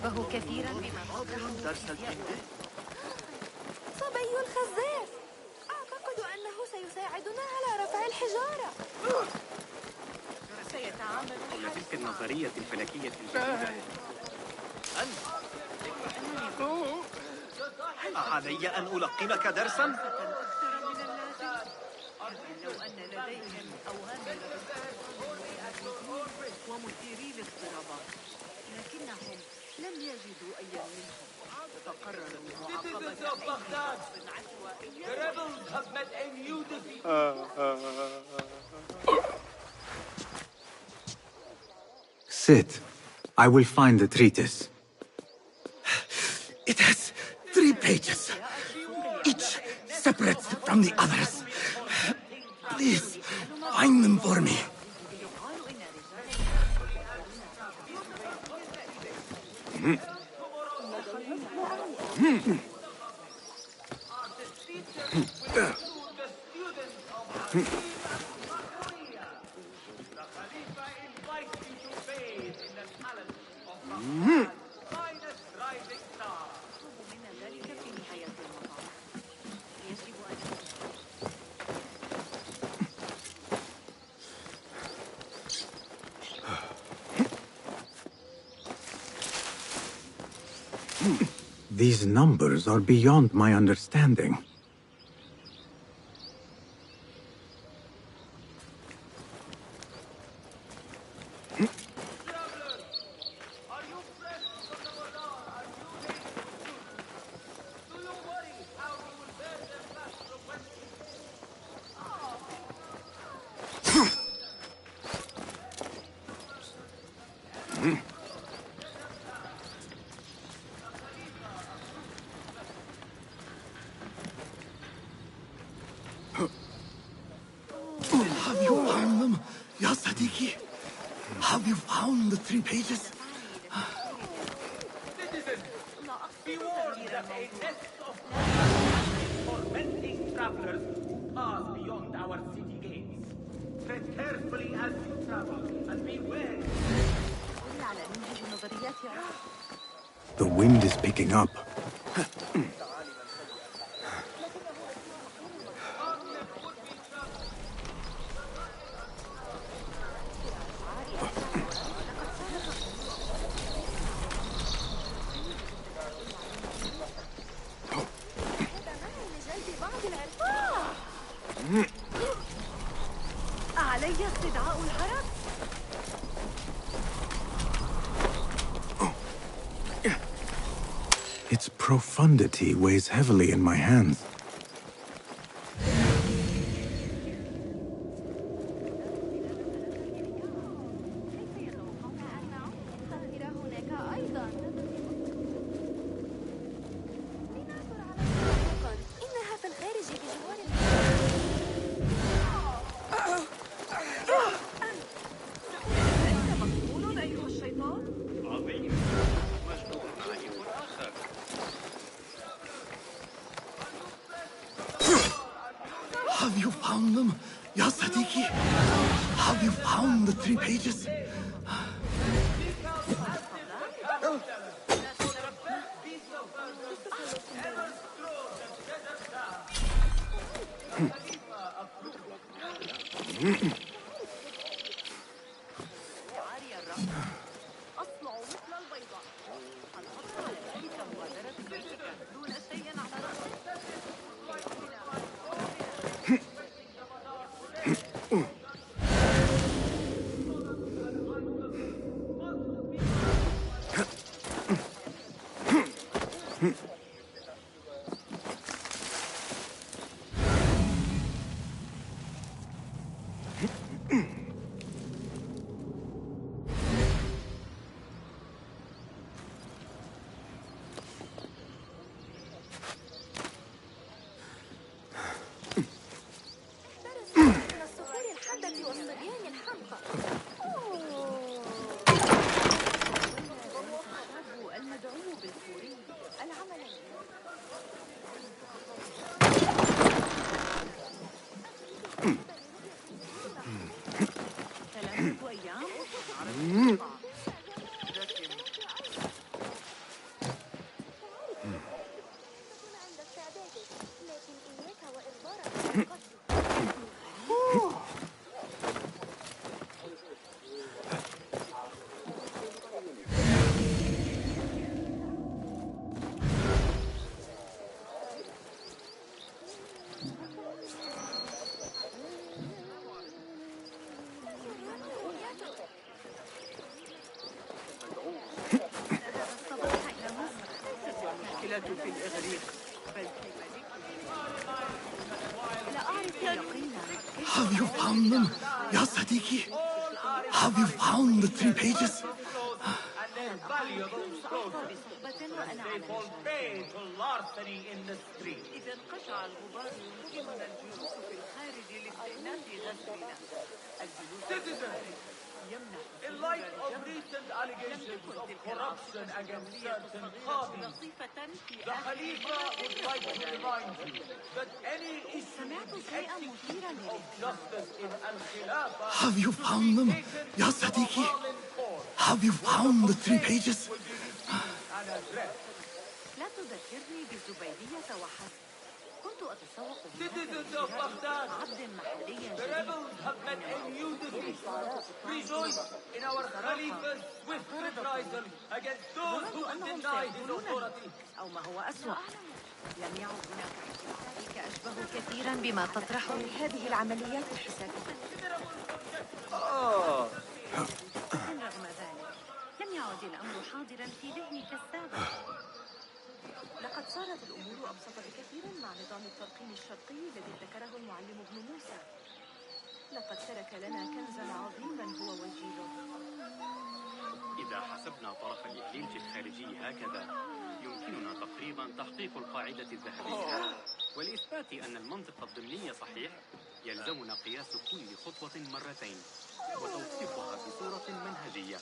يشبه كثيرا بما درس الكندي. صبي الخزاف، أعتقد أنه سيساعدنا على رفع الحجارة. سيتعامل حول تلك النظرية الفلكية الجديدة. علي أن ألقنك درسا؟ لو أن لديهم أوامر ومثيري الاضطرابات، لكنهم لم يجدوا أيا منهم، فقرروا معاقبة The rebels have met a new defeat. Sit. I will find the treatise. It has 3 pages, each separate from the others. Please, find them for me. These numbers are beyond my understanding. Have you found them, Ya Sadiki? Have you found the 3 pages? Citizens, be warned that a nest of tormenting travelers pass beyond our city gates. Tread carefully as you travel, and beware. The wind is picking up. علي استدعاء الحرس. Its profundity weighs heavily in my hands. إنها في الخارج بجوار مقبول أيها الشيطان؟ عظيم. مجنون عجيب آخر. Have you found them, Ya Sadiki? Have you found the 3 pages? أصلع مثل البيضاء. الحصل على ذلك مبادرة دون شيء على رأسه. في الإغريق بل في لا أعرف يقينا. Have you found them, Ya Sadiki? Have you found the 3 pages? They fall prey to larceny in the street. إذا انقشع الغبار يمكننا الجلوس في الخارج لاستئناف غسلنا. Citizens, in light of recent allegations of corruption against certain parties, the Khalifa would like to remind you that any issue of justice in Al-Khilafa Have you found them, Ya Sadiki? Have you found the 3 pages? لا تذكرني بالزبيدية وحسب. كنت أتسوق Citizens of Baghdad, عبد محليا the rebels have met a new defeat. Rejoice in our Khalifa's swift reprisal against those who would deny his authority. أو ما هو أسوأ، لم يعد هناك احتفالك أشبه كثيرا بما تطرحه هذه العمليات الحسابية. رغم ذلك لم يعد الأمر حاضرا في ذهني كالسابق. لقد صارت الأمور أبسط بكثير مع نظام الترقيم الشرقي الذي ابتكره المعلم ابن موسى. لقد ترك لنا كنزا عظيما هو وجيله. إذا حسبنا طرف الإكليل الخارجي هكذا يمكننا تقريبا تحقيق القاعدة الذهبية. ولإثبات أن المنطق الضمني صحيح يلزمنا قياس كل خطوة مرتين وتوصيفها بصورة منهجية.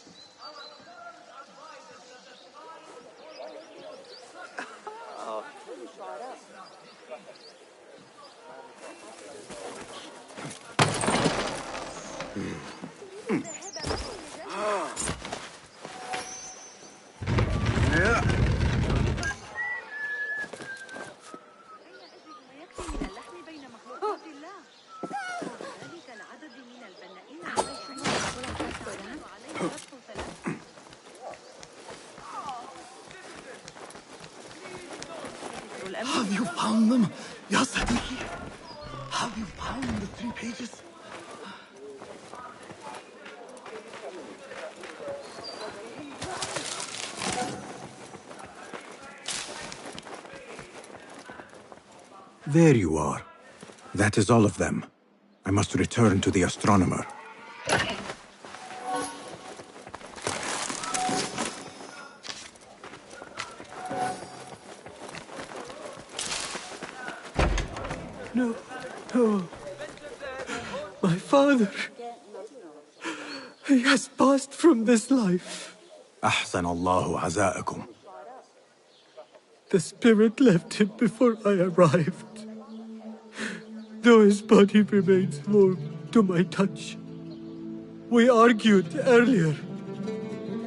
Have you found them, Ya Sadiki? Have you found the 3 pages? There you are. That is all of them. I must return to the astronomer. No, no. My father. He has passed from this life. أحسن الله عزاءكم. The spirit left him before I arrived. Though his body remains warm to my touch. We argued earlier.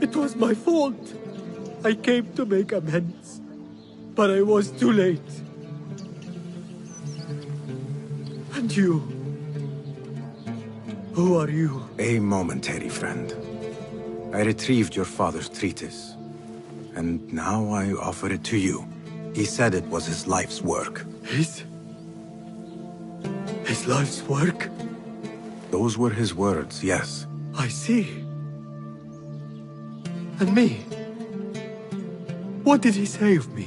It was my fault. I came to make amends. But I was too late. And you? Who are you? A momentary friend. I retrieved your father's treatise. And now I offer it to you. He said it was his life's work. His life's work? Those were his words, yes. I see. And me? What did he say of me?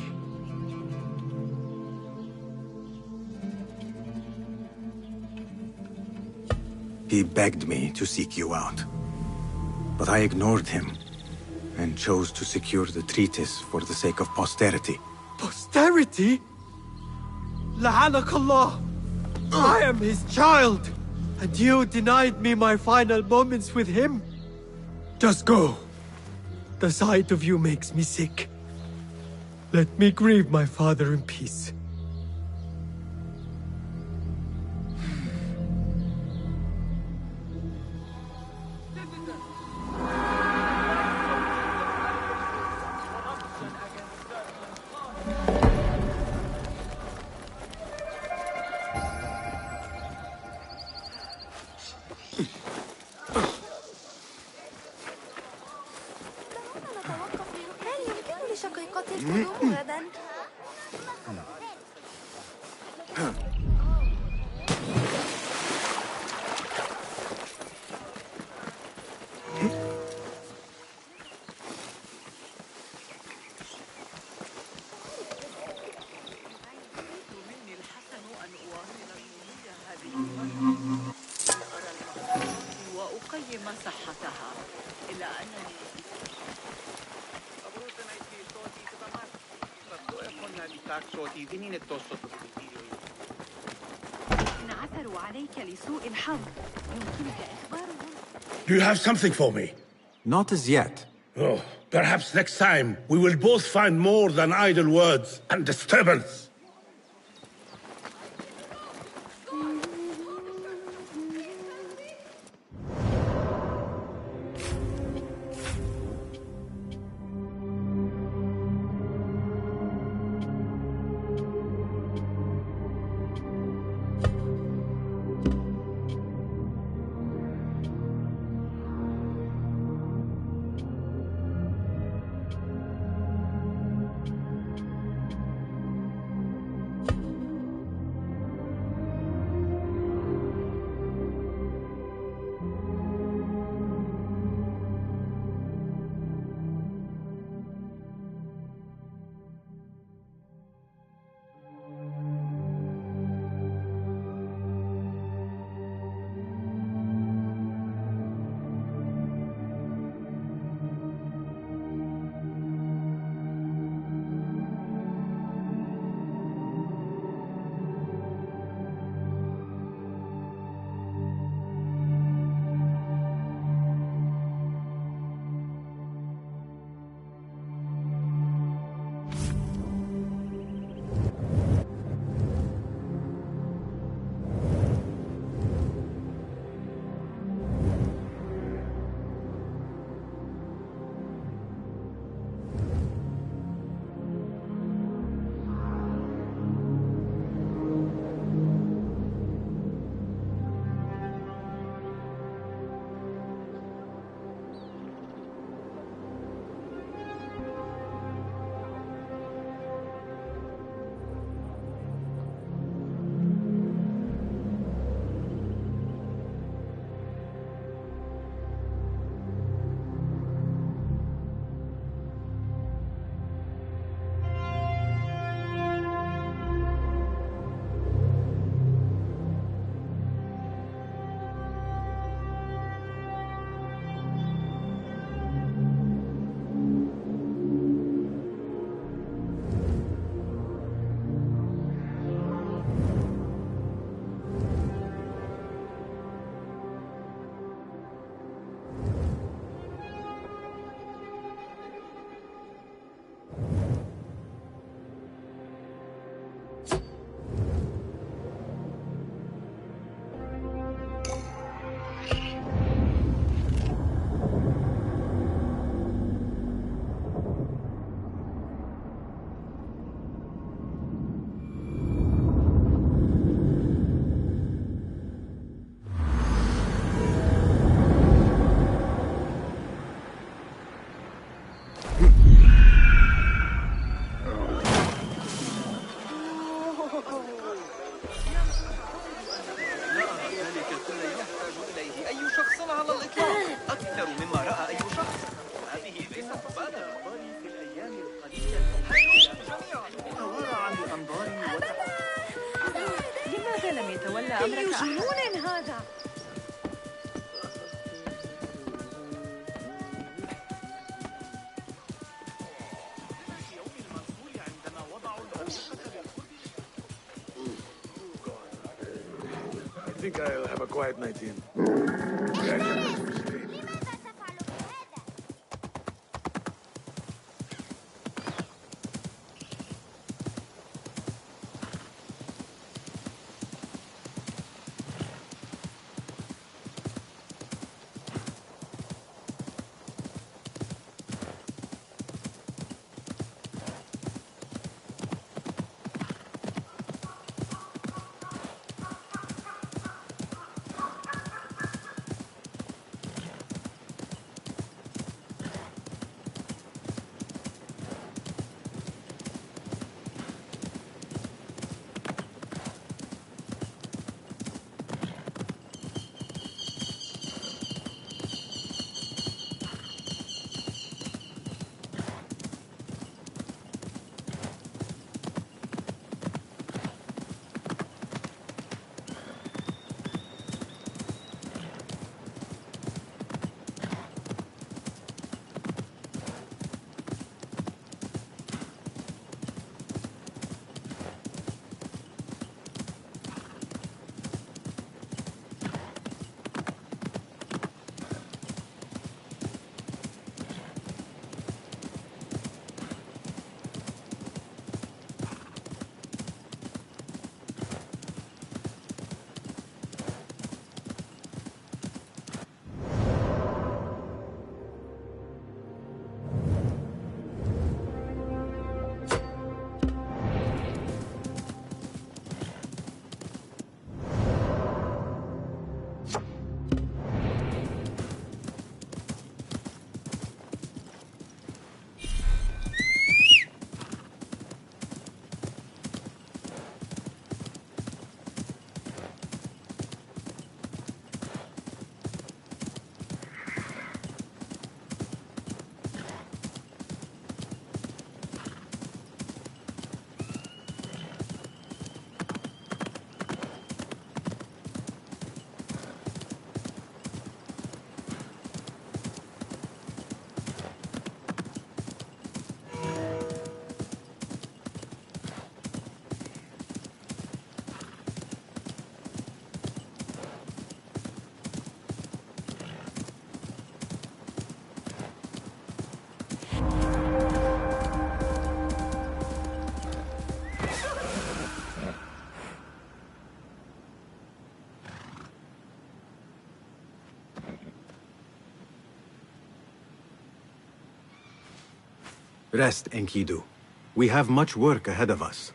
He begged me to seek you out. But I ignored him and chose to secure the treatise for the sake of posterity. Posterity? La'anak Allah! I am his child! And you denied me my final moments with him? Just go. The sight of you makes me sick. Let me grieve my father in peace. إن عثروا عليك لسوء الحظ يمكنك إخبارهم. Do you have something for me? Not as yet. Oh, perhaps next time we will both find more than idle words and disturbance. أي جنون هذا؟ I think I'll have a quiet night in. Rest, Enkidu. We have much work ahead of us.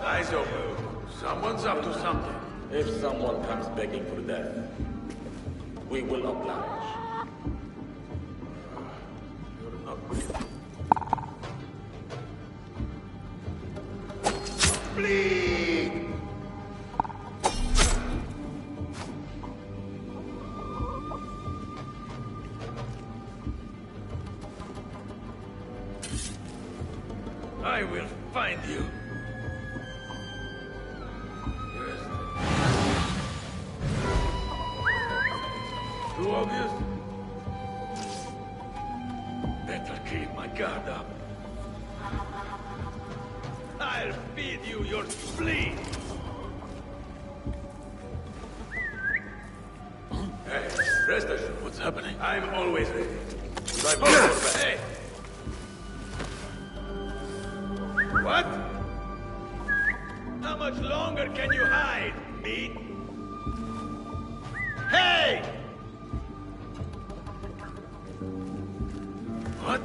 Eyes open. Someone's up to something. If someone comes begging for death, we will oblige. You're not really... Bleed! I will find you. Too obvious? Better keep my guard up. I'll feed you your spleen! Hey, rest assured. What's happening? I'm always ready. Hey! What? How much longer can you hide, meat? Hey! What?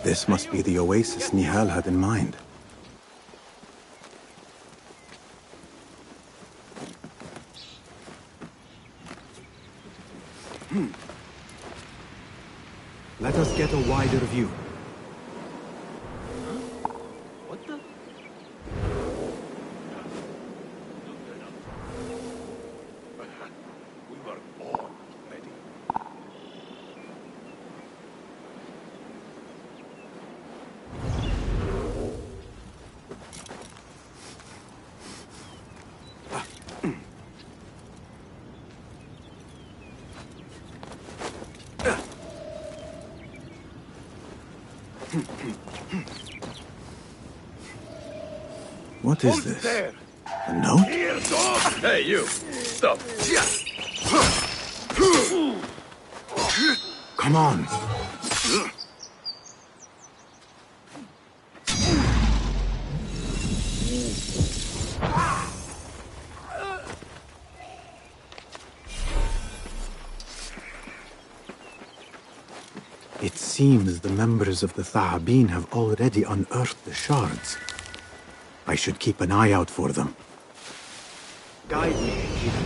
This must be the oasis Nihal had in mind. Let us get a wider view. What the? We were all ready. What is this? There. A note? Here, dog! Hey, you! Stop! Come on. It seems the members of the Thahabin have already unearthed the shards. I should keep an eye out for them. Guide me, Akira.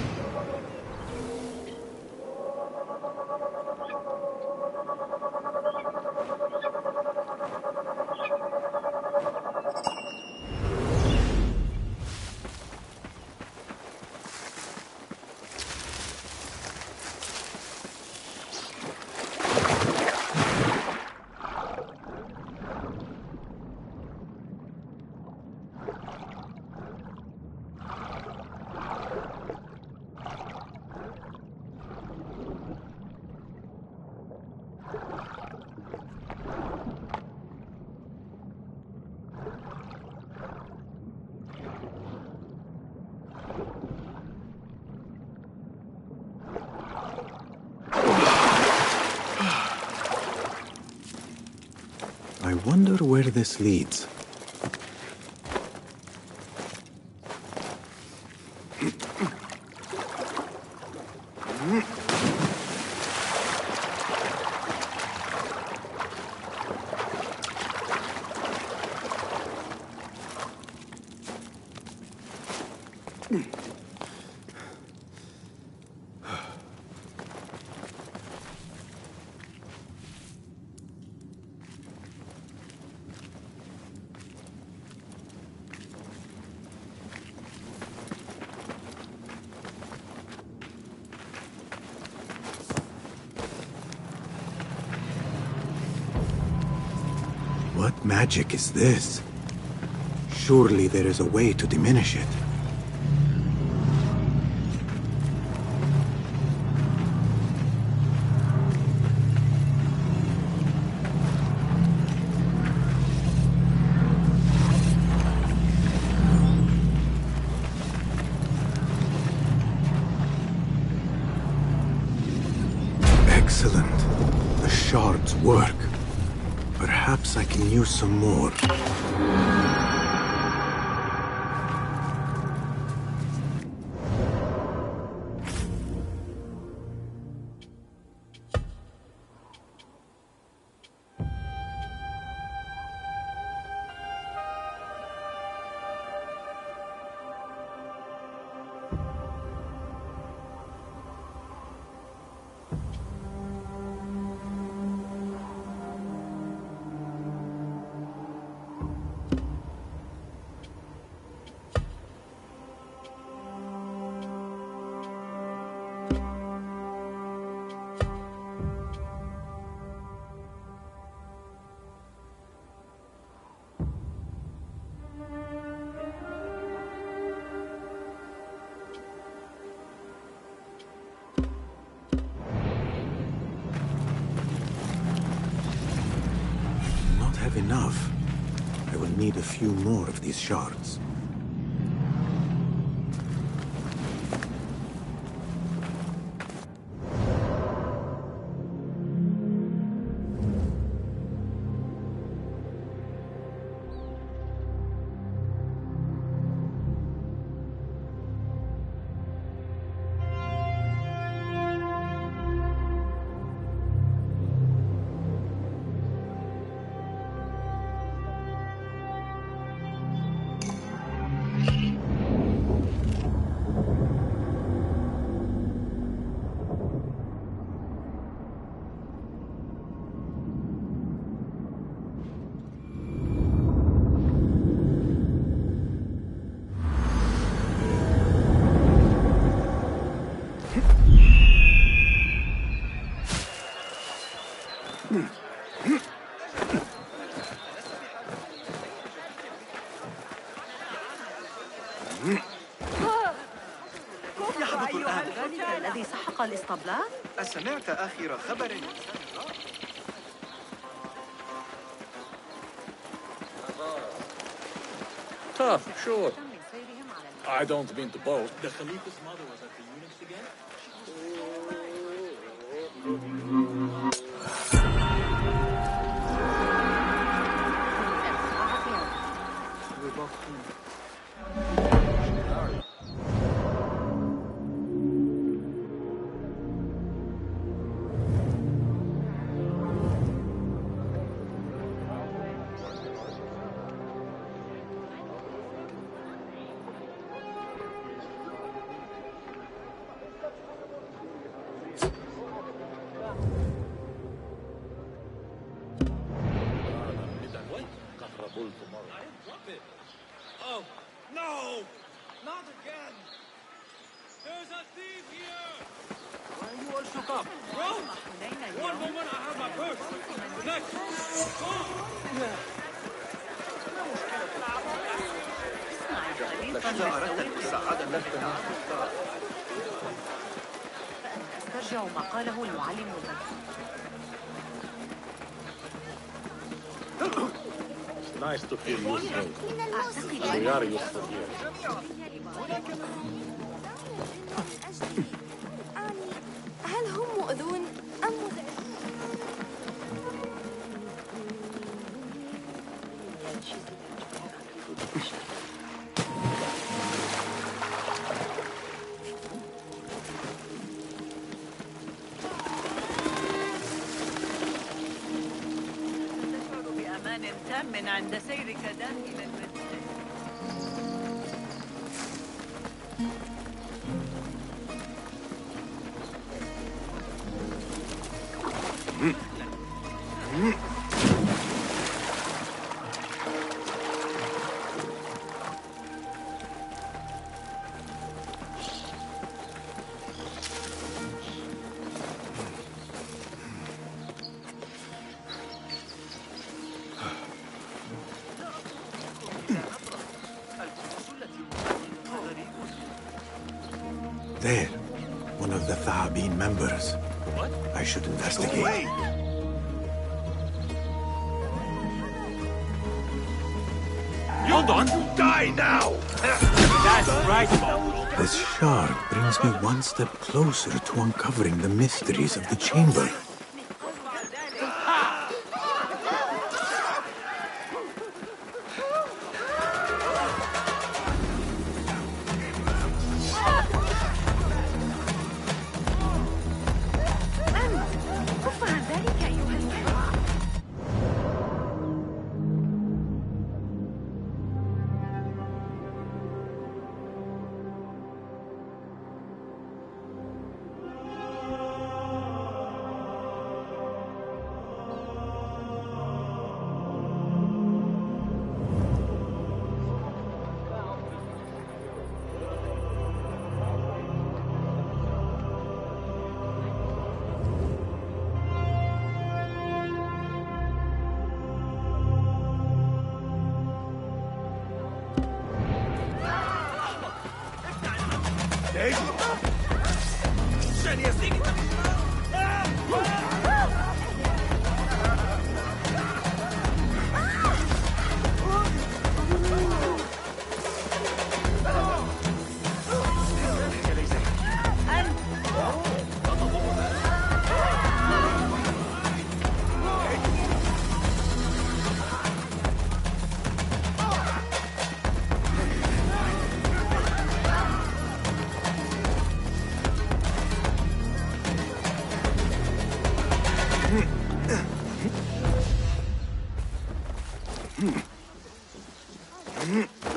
I wonder where this leads. What magic is this? Surely there is a way to diminish it. work. Perhaps I can use some more. Enough. I will need a few more of these shards. الذي سحق الاسطبلات؟ أسمعت آخر خبر؟ Tough, sure. I don't mean to boast. The Khalifa's mother was at the eunuchs again? Oh, no! Not again! There's a thief here! Why are you all shook up? Run! One moment I have my purse. Next! إذا أردت المساعدة منك أسترجع ما قاله المعلم Nice to feel useful. We are useful here. هل هم مؤذون أم تشعر بأمان تام عند سيرك داخل المسجد. There, one of the Thahabin members. What? I should investigate. Hold on! Die now! That's right. This shard brings me one step closer to uncovering the mysteries of the chamber. Hmm.